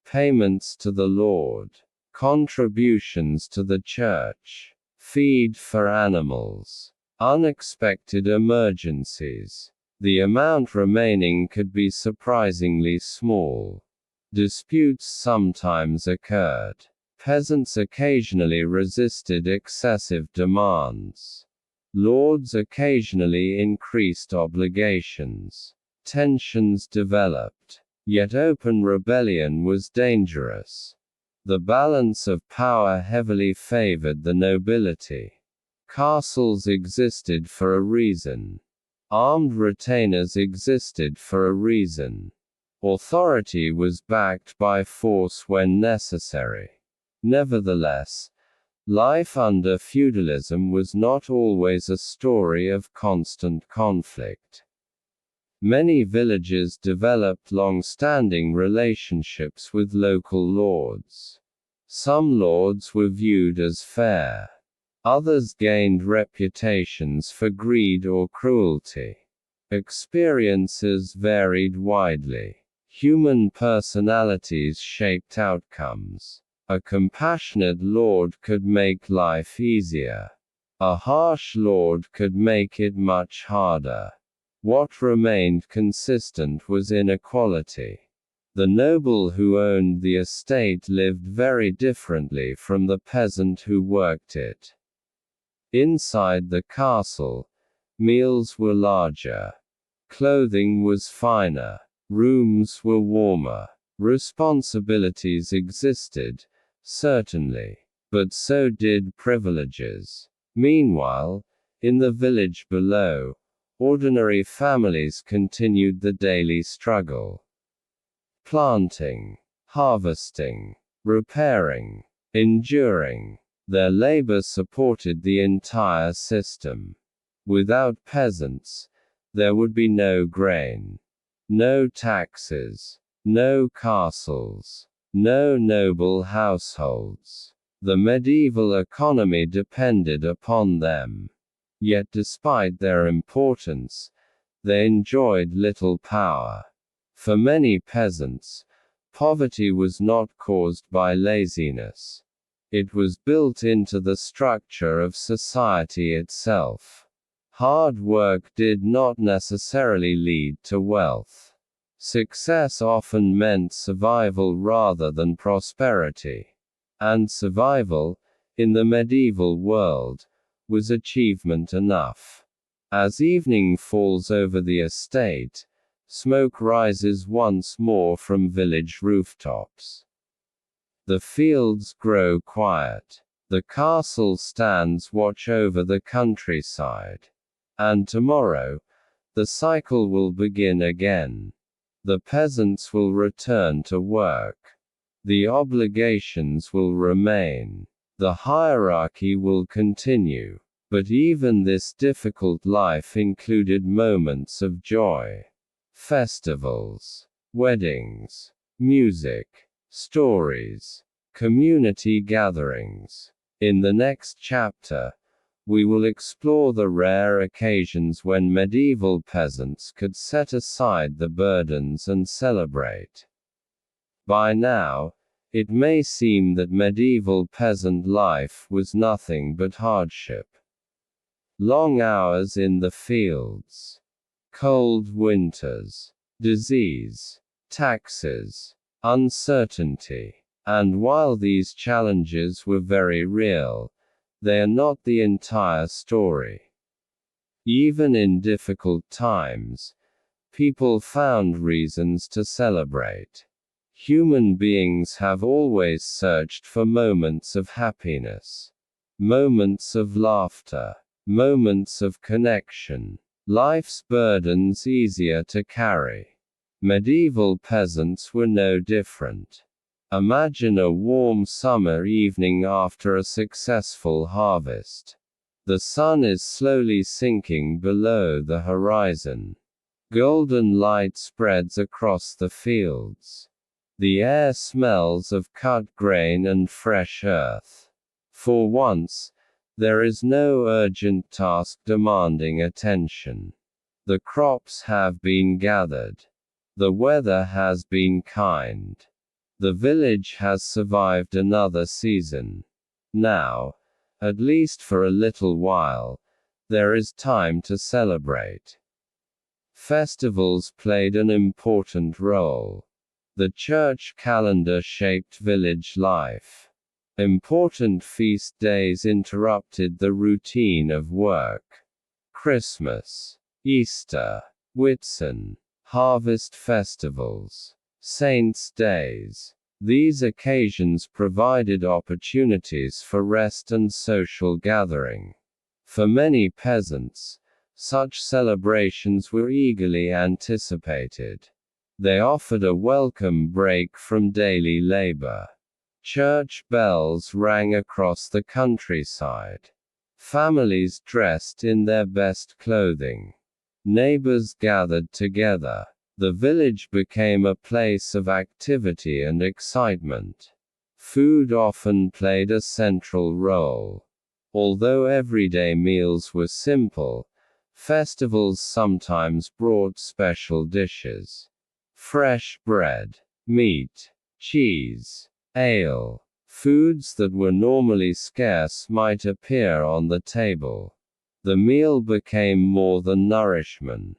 Payments to the Lord. Contributions to the church. Feed for animals. Unexpected emergencies. The amount remaining could be surprisingly small. Disputes sometimes occurred. Peasants occasionally resisted excessive demands. Lords occasionally increased obligations. Tensions developed. Yet open rebellion was dangerous. The balance of power heavily favored the nobility. Castles existed for a reason. Armed retainers existed for a reason. Authority was backed by force when necessary. Nevertheless, life under feudalism was not always a story of constant conflict. Many villages developed long-standing relationships with local lords. Some lords were viewed as fair. Others gained reputations for greed or cruelty. Experiences varied widely. Human personalities shaped outcomes. A compassionate lord could make life easier. A harsh lord could make it much harder. What remained consistent was inequality. The noble who owned the estate lived very differently from the peasant who worked it. Inside the castle, meals were larger. Clothing was finer. Rooms were warmer. Responsibilities existed, certainly, but so did privileges. Meanwhile, in the village below, ordinary families continued the daily struggle. Planting, harvesting, repairing, enduring. Their labor supported the entire system. Without peasants, there would be no grain, no taxes, no castles, no noble households. The medieval economy depended upon them. Yet despite their importance, they enjoyed little power. For many peasants, poverty was not caused by laziness. It was built into the structure of society itself. Hard work did not necessarily lead to wealth. Success often meant survival rather than prosperity. And survival, in the medieval world, was achievement enough. As evening falls over the estate, smoke rises once more from village rooftops. The fields grow quiet. The castle stands watch over the countryside. And tomorrow, the cycle will begin again. The peasants will return to work. The obligations will remain. The hierarchy will continue. But even this difficult life included moments of joy. Festivals, weddings, music, stories, community gatherings. In the next chapter, we will explore the rare occasions when medieval peasants could set aside the burdens and celebrate. By now, it may seem that medieval peasant life was nothing but hardship. Long hours in the fields, cold winters, disease, taxes, uncertainty. And while these challenges were very real, they are not the entire story. Even in difficult times, people found reasons to celebrate. Human beings have always searched for moments of happiness, moments of laughter, moments of connection, life's burdens easier to carry. Medieval peasants were no different. Imagine a warm summer evening after a successful harvest. The sun is slowly sinking below the horizon. Golden light spreads across the fields. The air smells of cut grain and fresh earth. For once, there is no urgent task demanding attention. The crops have been gathered. The weather has been kind. The village has survived another season. Now, at least for a little while, there is time to celebrate. Festivals played an important role. The church calendar shaped village life. Important feast days interrupted the routine of work. Christmas, Easter, Whitsun, harvest festivals, saints' days. These occasions provided opportunities for rest and social gathering. For many peasants, such celebrations were eagerly anticipated. They offered a welcome break from daily labor. Church bells rang across the countryside. Families dressed in their best clothing. Neighbors gathered together. The village became a place of activity and excitement. Food often played a central role. Although everyday meals were simple, festivals sometimes brought special dishes. Fresh bread, meat, cheese, ale. Foods that were normally scarce might appear on the table. The meal became more than nourishment.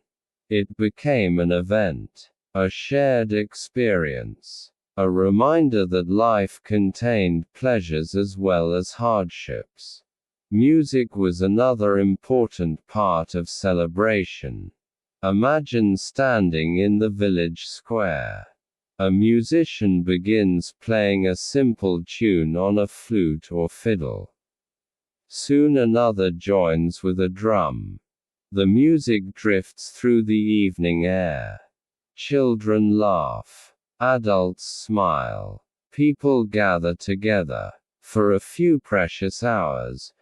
It became an event, a shared experience, a reminder that life contained pleasures as well as hardships. Music was another important part of celebration. Imagine standing in the village square. A musician begins playing a simple tune on a flute or fiddle. Soon another joins with a drum. The music drifts through the evening air. Children laugh. Adults smile. People gather together. For a few precious hours,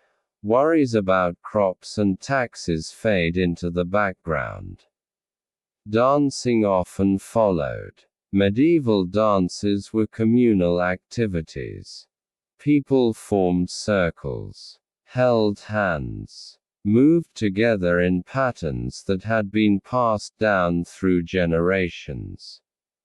worries about crops and taxes fade into the background. Dancing often followed. Medieval dances were communal activities. People formed circles, held hands, moved together in patterns that had been passed down through generations.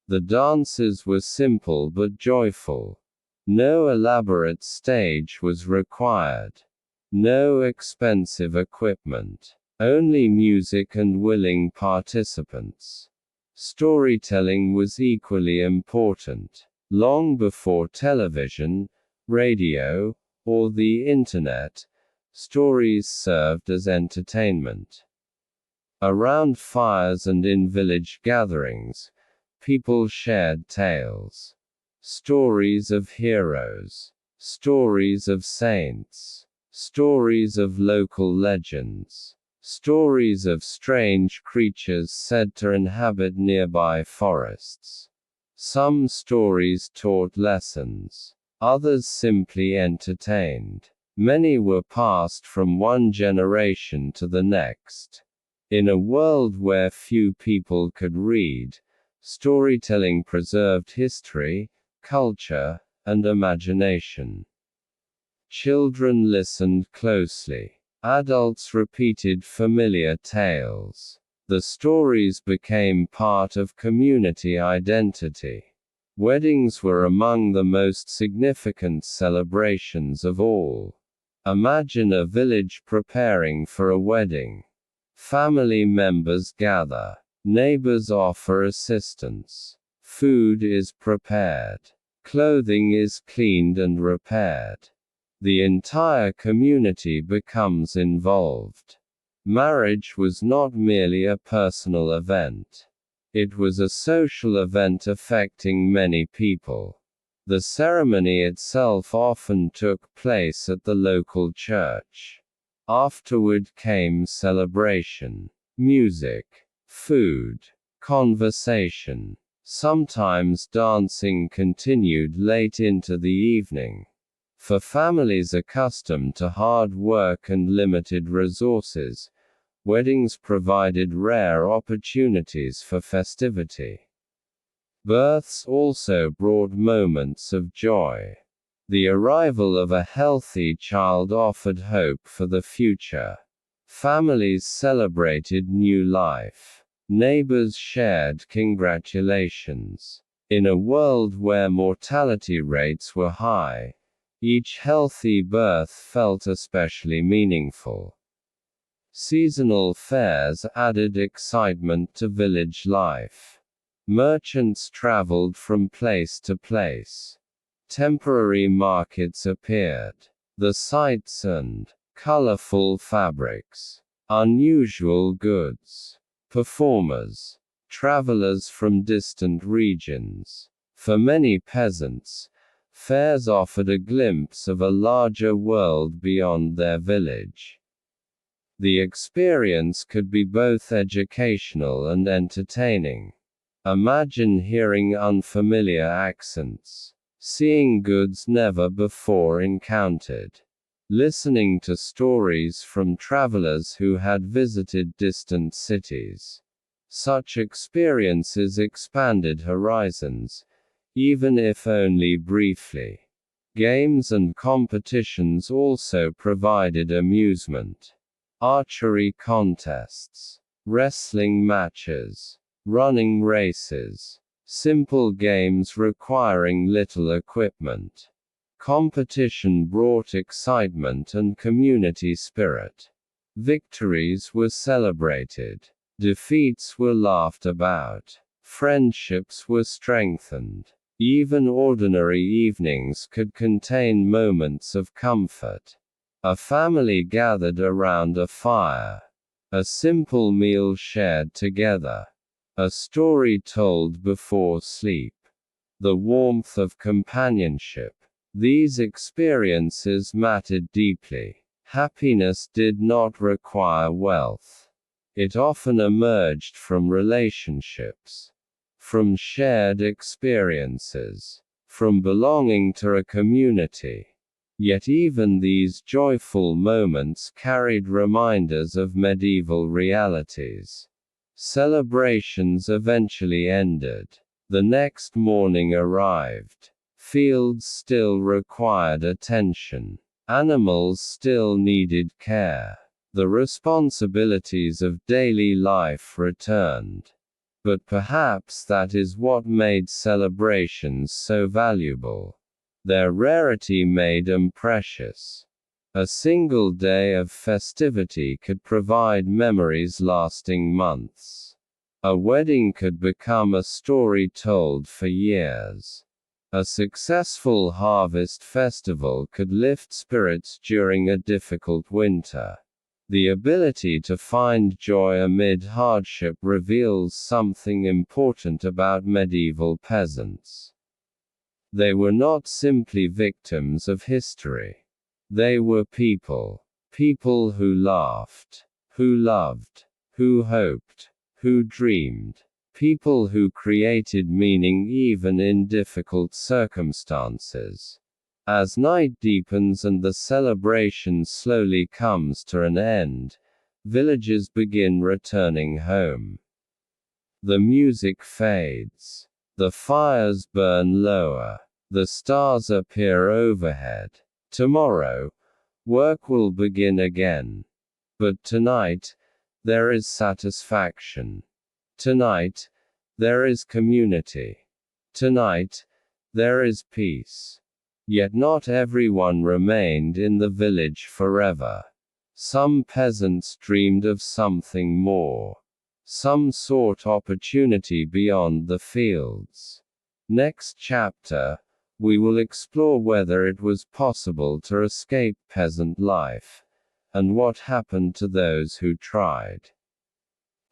The dances were simple but joyful. No elaborate stage was required. No expensive equipment. Only music and willing participants. Storytelling was equally important. Long before television, radio, or the internet, stories served as entertainment. Around fires and in village gatherings, people shared tales. Stories of heroes. Stories of saints. Stories of local legends. Stories of strange creatures said to inhabit nearby forests. Some stories taught lessons. Others simply entertained. Many were passed from one generation to the next. In a world where few people could read, storytelling preserved history, culture, and imagination. Children listened closely. Adults repeated familiar tales. The stories became part of community identity. Weddings were among the most significant celebrations of all. Imagine a village preparing for a wedding. Family members gather. Neighbors offer assistance. Food is prepared. Clothing is cleaned and repaired. The entire community becomes involved. Marriage was not merely a personal event. It was a social event affecting many people. The ceremony itself often took place at the local church. Afterward came celebration, music, food, conversation. Sometimes dancing continued late into the evening. For families accustomed to hard work and limited resources, weddings provided rare opportunities for festivity. Births also brought moments of joy. The arrival of a healthy child offered hope for the future. Families celebrated new life. Neighbors shared congratulations. In a world where mortality rates were high, each healthy birth felt especially meaningful. Seasonal fairs added excitement to village life. Merchants traveled from place to place. Temporary markets appeared. The sights and colorful fabrics unusual goods, performers, travelers from distant regions. For many peasants, fairs offered a glimpse of a larger world beyond their village. The experience could be both educational and entertaining. Imagine hearing unfamiliar accents, seeing goods never before encountered, listening to stories from travelers who had visited distant cities. Such experiences expanded horizons, even if only briefly. Games and competitions also provided amusement. Archery contests, wrestling matches, running races, simple games requiring little equipment. Competition brought excitement and community spirit. Victories were celebrated. Defeats were laughed about. Friendships were strengthened. Even ordinary evenings could contain moments of comfort. A family gathered around a fire. A simple meal shared together. A story told before sleep. The warmth of companionship. These experiences mattered deeply. Happiness did not require wealth. It often emerged from relationships, from shared experiences, from belonging to a community. Yet even these joyful moments carried reminders of medieval realities. Celebrations eventually ended. The next morning arrived. Fields still required attention. Animals still needed care. The responsibilities of daily life returned. But perhaps that is what made celebrations so valuable. Their rarity made them precious. A single day of festivity could provide memories lasting months. A wedding could become a story told for years. A successful harvest festival could lift spirits during a difficult winter. The ability to find joy amid hardship reveals something important about medieval peasants. They were not simply victims of history. They were people. People who laughed, who loved, who hoped, who dreamed. People who created meaning even in difficult circumstances. As night deepens and the celebration slowly comes to an end, villagers begin returning home. The music fades. The fires burn lower. The stars appear overhead. Tomorrow, work will begin again. But tonight, there is satisfaction. Tonight, there is community. Tonight, there is peace. Yet not everyone remained in the village forever. Some peasants dreamed of something more. Some sought opportunity beyond the fields. Next chapter, we will explore whether it was possible to escape peasant life, and what happened to those who tried.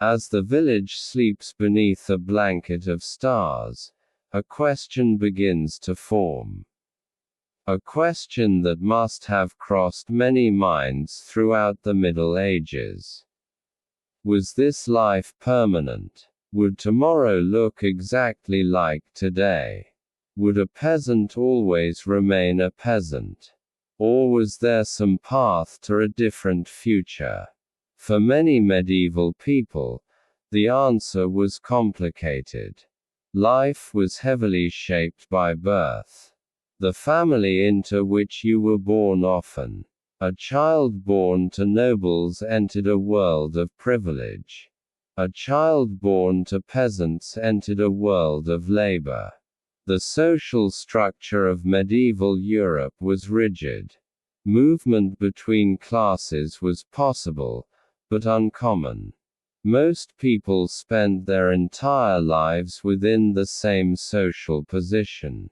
As the village sleeps beneath a blanket of stars, a question begins to form. A question that must have crossed many minds throughout the Middle Ages. Was this life permanent? Would tomorrow look exactly like today? Would a peasant always remain a peasant? Or was there some path to a different future? For many medieval people, the answer was complicated. Life was heavily shaped by birth. The family into which you were born often. A child born to nobles entered a world of privilege. A child born to peasants entered a world of labor. The social structure of medieval Europe was rigid. Movement between classes was possible, but uncommon. Most people spent their entire lives within the same social position.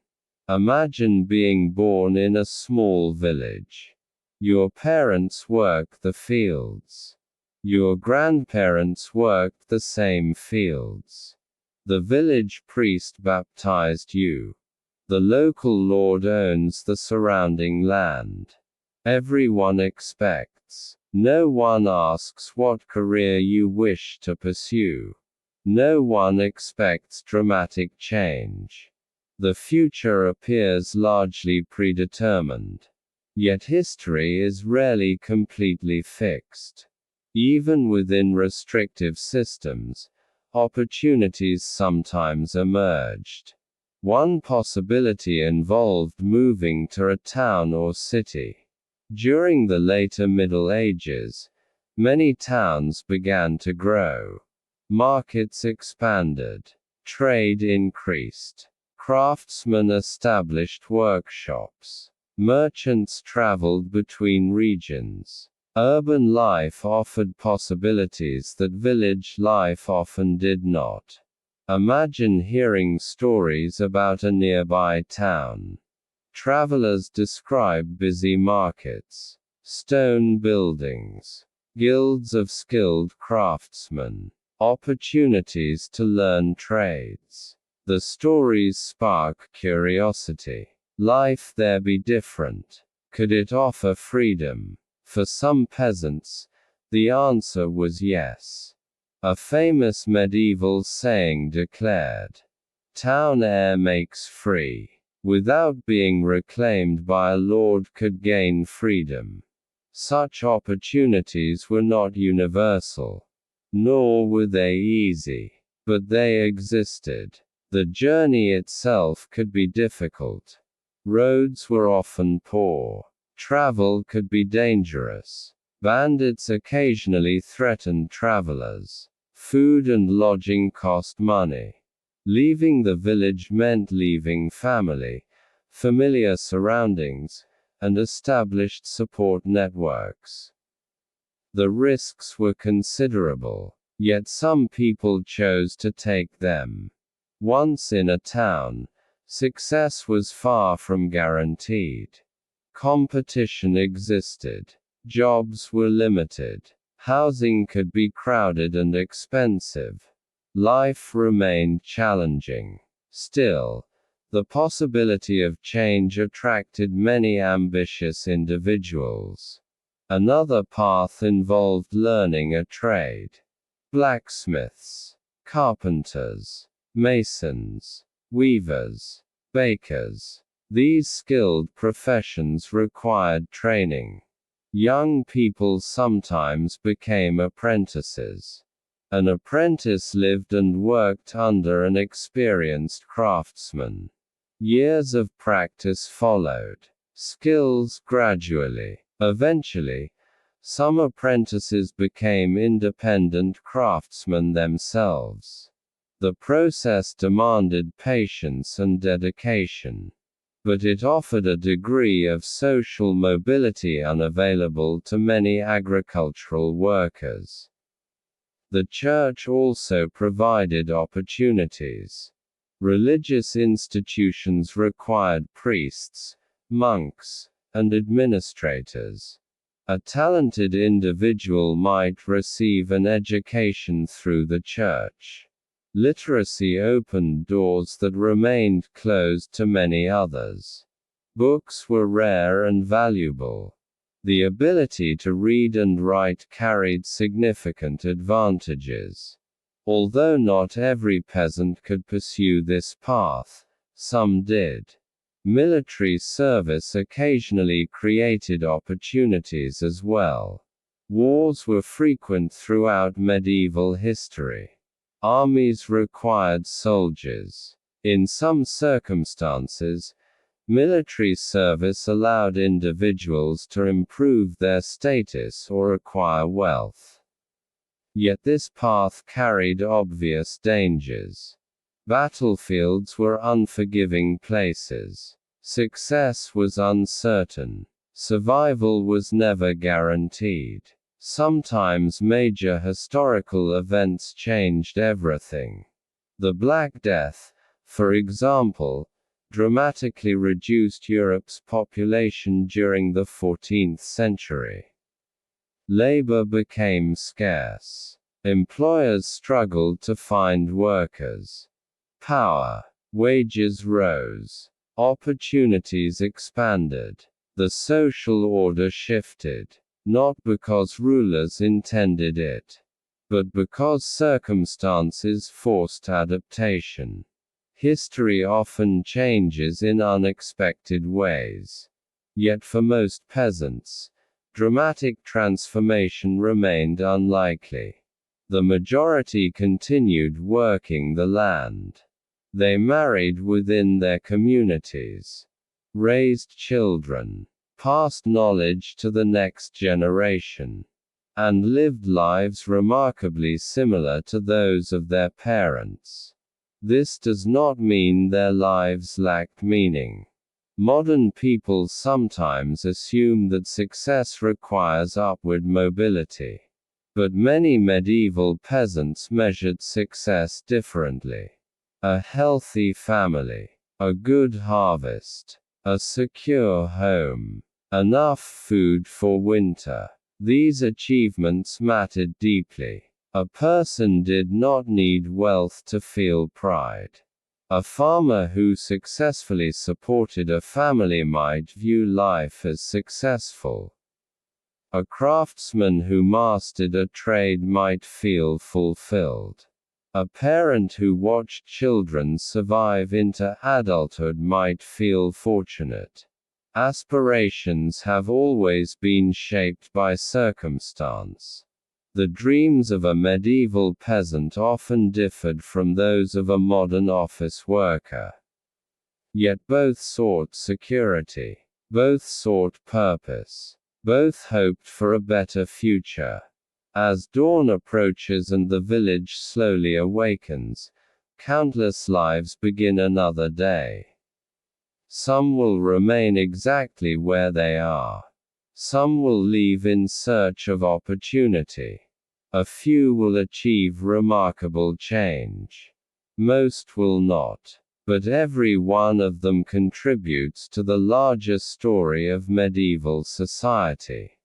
Imagine being born in a small village. Your parents work the fields. Your grandparents worked the same fields. The village priest baptized you. The local lord owns the surrounding land. Everyone expects. No one asks what career you wish to pursue. No one expects dramatic change. The future appears largely predetermined. Yet history is rarely completely fixed. Even within restrictive systems, opportunities sometimes emerged. One possibility involved moving to a town or city. During the later Middle Ages, many towns began to grow. Markets expanded. Trade increased. Craftsmen established workshops. Merchants traveled between regions. Urban life offered possibilities that village life often did not. Imagine hearing stories about a nearby town. Travelers describe busy markets, stone buildings, guilds of skilled craftsmen, opportunities to learn trades. The stories spark curiosity. Life there be different? Could it offer freedom? For some peasants, the answer was yes. A famous medieval saying declared, "Town air makes free. Without being reclaimed by a lord could gain freedom." Such opportunities were not universal. Nor were they easy. But they existed. The journey itself could be difficult. Roads were often poor. Travel could be dangerous. Bandits occasionally threatened travelers. Food and lodging cost money. Leaving the village meant leaving family, familiar surroundings, and established support networks. The risks were considerable, yet some people chose to take them. Once in a town, success was far from guaranteed. Competition existed. Jobs were limited. Housing could be crowded and expensive. Life remained challenging. Still, the possibility of change attracted many ambitious individuals. Another path involved learning a trade. Blacksmiths, carpenters, masons, weavers, bakers. These skilled professions required training. Young people sometimes became apprentices. An apprentice lived and worked under an experienced craftsman. Years of practice followed. Skills gradually. Eventually, some apprentices became independent craftsmen themselves. The process demanded patience and dedication. But it offered a degree of social mobility unavailable to many agricultural workers. The church also provided opportunities. Religious institutions required priests, monks, and administrators. A talented individual might receive an education through the church. Literacy opened doors that remained closed to many others. Books were rare and valuable. The ability to read and write carried significant advantages. Although not every peasant could pursue this path, some did. Military service occasionally created opportunities as well. Wars were frequent throughout medieval history. Armies required soldiers. In some circumstances, military service allowed individuals to improve their status or acquire wealth. Yet this path carried obvious dangers. Battlefields were unforgiving places. Success was uncertain. Survival was never guaranteed. Sometimes major historical events changed everything. The Black Death, for example, dramatically reduced Europe's population during the 14th century. Labor became scarce. Employers struggled to find workers. Power. Wages rose. Opportunities expanded. The social order shifted, not because rulers intended it, but because circumstances forced adaptation. History often changes in unexpected ways. Yet for most peasants, dramatic transformation remained unlikely. The majority continued working the land. They married within their communities, raised children, passed knowledge to the next generation, and lived lives remarkably similar to those of their parents. This does not mean their lives lacked meaning. Modern people sometimes assume that success requires upward mobility. But many medieval peasants measured success differently. A healthy family, a good harvest, a secure home, enough food for winter. These achievements mattered deeply. A person did not need wealth to feel pride. A farmer who successfully supported a family might view life as successful. A craftsman who mastered a trade might feel fulfilled. A parent who watched children survive into adulthood might feel fortunate. Aspirations have always been shaped by circumstance. The dreams of a medieval peasant often differed from those of a modern office worker. Yet both sought security. Both sought purpose. Both hoped for a better future. As dawn approaches and the village slowly awakens, countless lives begin another day. Some will remain exactly where they are. Some will leave in search of opportunity. A few will achieve remarkable change. Most will not. But every one of them contributes to the larger story of medieval society.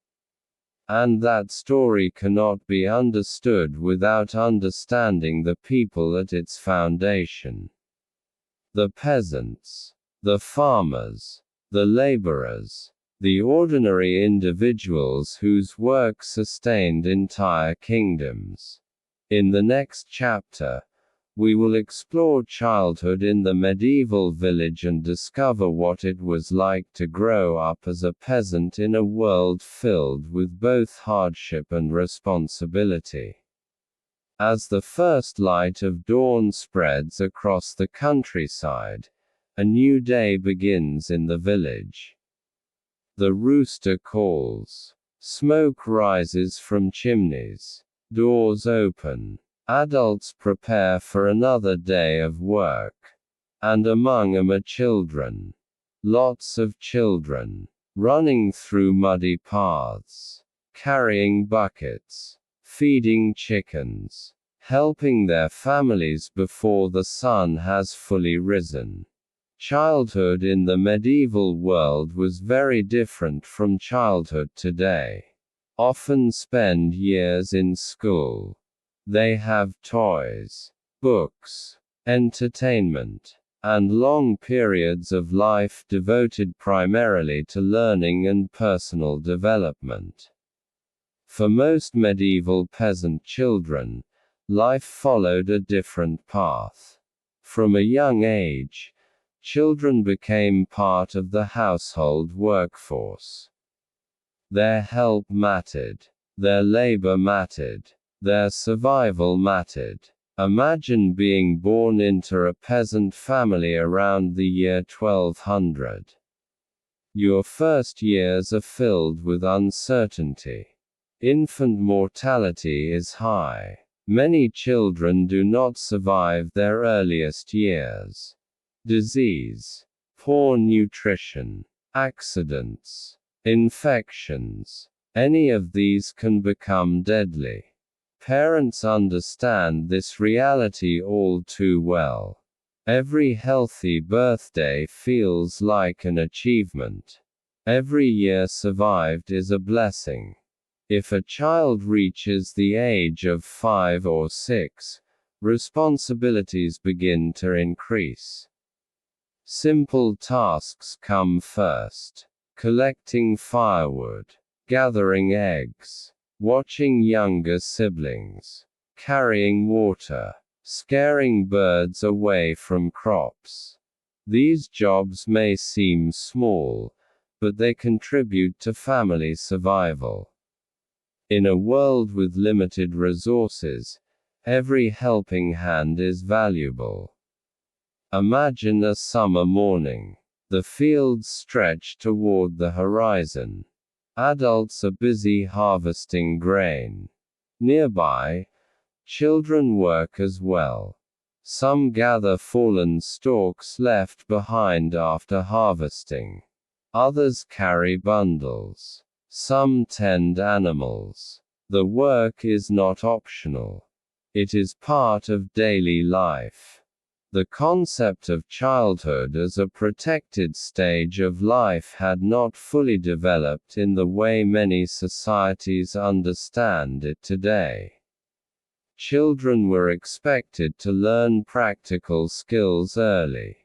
And that story cannot be understood without understanding the people at its foundation. The peasants, the farmers, the laborers, the ordinary individuals whose work sustained entire kingdoms. In the next chapter, we will explore childhood in the medieval village and discover what it was like to grow up as a peasant in a world filled with both hardship and responsibility. As the first light of dawn spreads across the countryside, a new day begins in the village. The rooster calls. Smoke rises from chimneys. Doors open. Adults prepare for another day of work. And among them are children. Lots of children. Running through muddy paths. Carrying buckets. Feeding chickens. Helping their families before the sun has fully risen. Childhood in the medieval world was very different from childhood today. Often spend years in school. They have toys, books, entertainment, and long periods of life devoted primarily to learning and personal development. For most medieval peasant children, life followed a different path. From a young age, children became part of the household workforce. Their help mattered. Their labor mattered. Their survival mattered. Imagine being born into a peasant family around the year 1200. Your first years are filled with uncertainty. Infant mortality is high. Many children do not survive their earliest years. Disease, poor nutrition, accidents, infections, any of these can become deadly. Parents understand this reality all too well. Every healthy birthday feels like an achievement. Every year survived is a blessing. If a child reaches the age of 5 or 6, responsibilities begin to increase. Simple tasks come first. Collecting firewood, gathering eggs, watching younger siblings, carrying water, scaring birds away from crops. These jobs may seem small, but they contribute to family survival. In a world with limited resources, every helping hand is valuable. Imagine a summer morning. The fields stretch toward the horizon. Adults are busy harvesting grain. Nearby, children work as well. Some gather fallen stalks left behind after harvesting. Others carry bundles. Some tend animals. The work is not optional. It is part of daily life. The concept of childhood as a protected stage of life had not fully developed in the way many societies understand it today. Children were expected to learn practical skills early.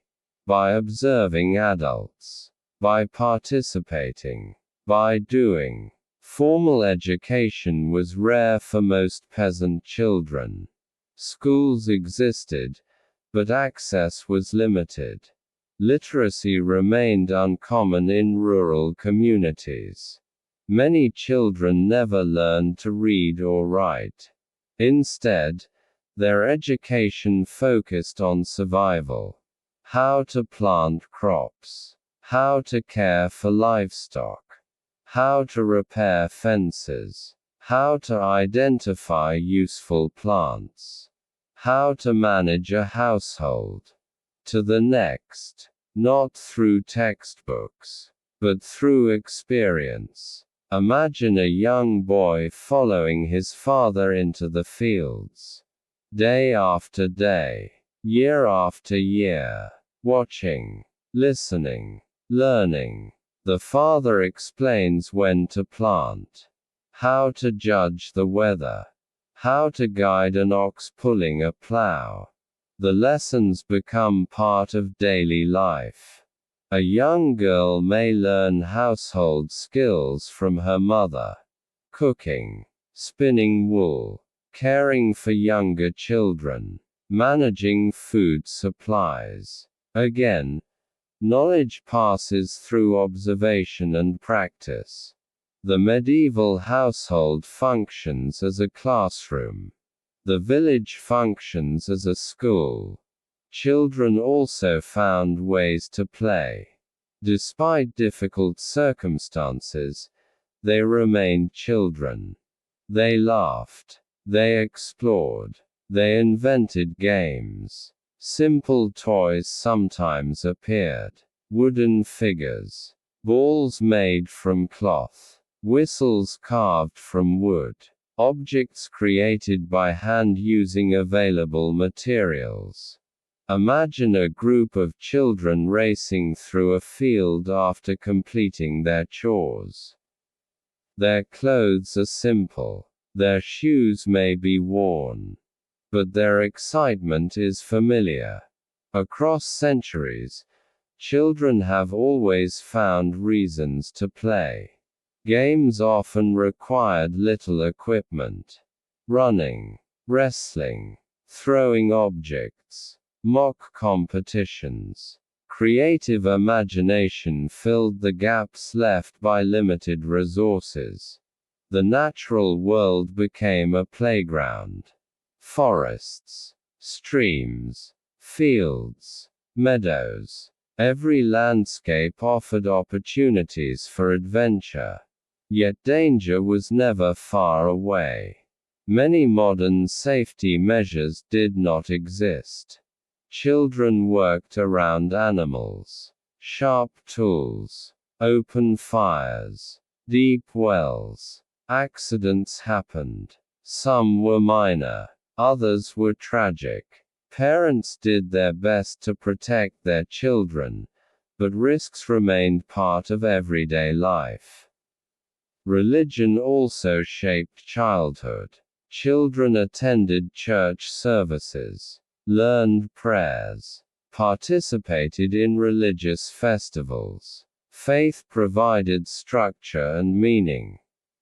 By observing adults. By participating. By doing. Formal education was rare for most peasant children. Schools existed, but access was limited. Literacy remained uncommon in rural communities. Many children never learned to read or write. Instead, their education focused on survival. How to plant crops. How to care for livestock. How to repair fences. How to identify useful plants. How to manage a household. To the next. Not through textbooks, but through experience. Imagine a young boy following his father into the fields. Day after day. Year after year. Watching. Listening. Learning. The father explains when to plant. How to judge the weather. How to guide an ox pulling a plow. The lessons become part of daily life. A young girl may learn household skills from her mother. Cooking. Spinning wool. Caring for younger children. Managing food supplies. Again, knowledge passes through observation and practice. The medieval household functions as a classroom. The village functions as a school. Children also found ways to play. Despite difficult circumstances, they remained children. They laughed. They explored. They invented games. Simple toys sometimes appeared. Wooden figures. Balls made from cloth. Whistles carved from wood. Objects created by hand using available materials. Imagine a group of children racing through a field after completing their chores. Their clothes are simple. Their shoes may be worn. But their excitement is familiar. Across centuries, children have always found reasons to play. Games often required little equipment. Running, wrestling, throwing objects, mock competitions. Creative imagination filled the gaps left by limited resources. The natural world became a playground. Forests, streams, fields, meadows. Every landscape offered opportunities for adventure. Yet danger was never far away. Many modern safety measures did not exist. Children worked around animals. Sharp tools. Open fires. Deep wells. Accidents happened. Some were minor. Others were tragic. Parents did their best to protect their children, but risks remained part of everyday life. Religion also shaped childhood. Children attended church services, learned prayers, participated in religious festivals. Faith provided structure and meaning.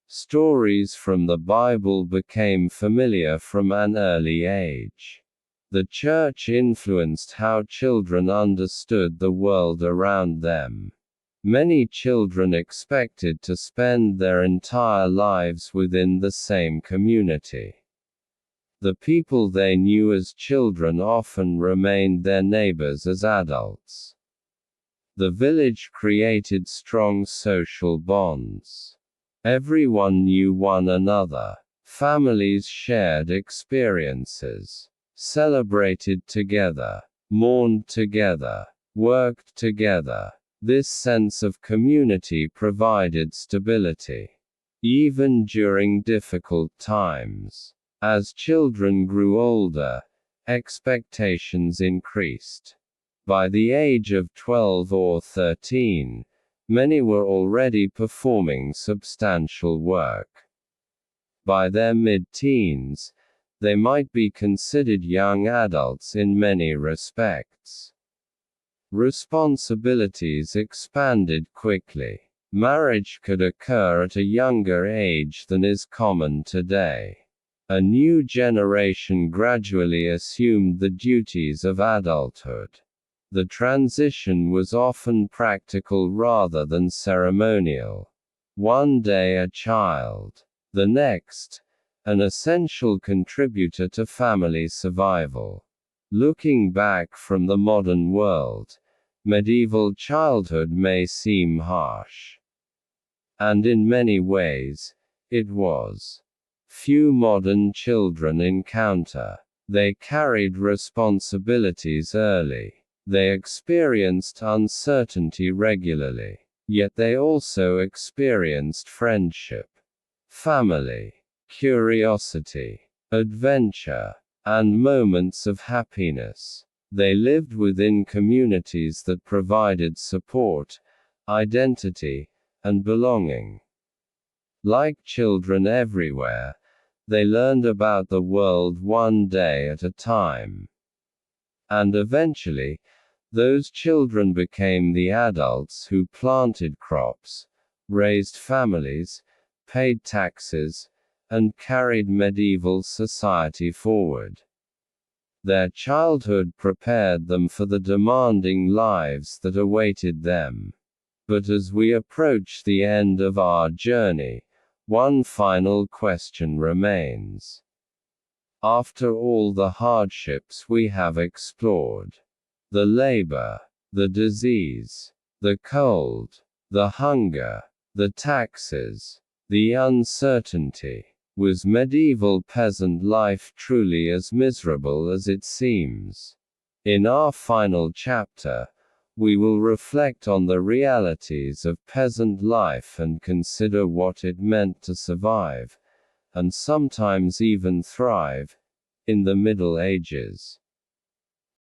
Stories from the Bible became familiar from an early age. The church influenced how children understood the world around them. Many children expected to spend their entire lives within the same community. The people they knew as children often remained their neighbors as adults. The village created strong social bonds. Everyone knew one another. Families shared experiences, celebrated together, mourned together, worked together. This sense of community provided stability, even during difficult times. As children grew older, expectations increased. By the age of 12 or 13, many were already performing substantial work. By their mid-teens, they might be considered young adults in many respects. Responsibilities expanded quickly. Marriage could occur at a younger age than is common today. A new generation gradually assumed the duties of adulthood. The transition was often practical rather than ceremonial. One day a child, the next, an essential contributor to family survival. Looking back from the modern world, medieval childhood may seem harsh. And in many ways, it was. Few modern children encounter. They carried responsibilities early. They experienced uncertainty regularly. Yet they also experienced friendship, family, curiosity, adventure, and moments of happiness. They lived within communities that provided support, identity, and belonging. Like children everywhere, they learned about the world one day at a time. And eventually, those children became the adults who planted crops, raised families, paid taxes, and carried medieval society forward. Their childhood prepared them for the demanding lives that awaited them. But as we approach the end of our journey, one final question remains. After all the hardships we have explored, the labor, the disease, the cold, the hunger, the taxes, the uncertainty, was medieval peasant life truly as miserable as it seems? In our final chapter, we will reflect on the realities of peasant life and consider what it meant to survive, and sometimes even thrive, in the Middle Ages.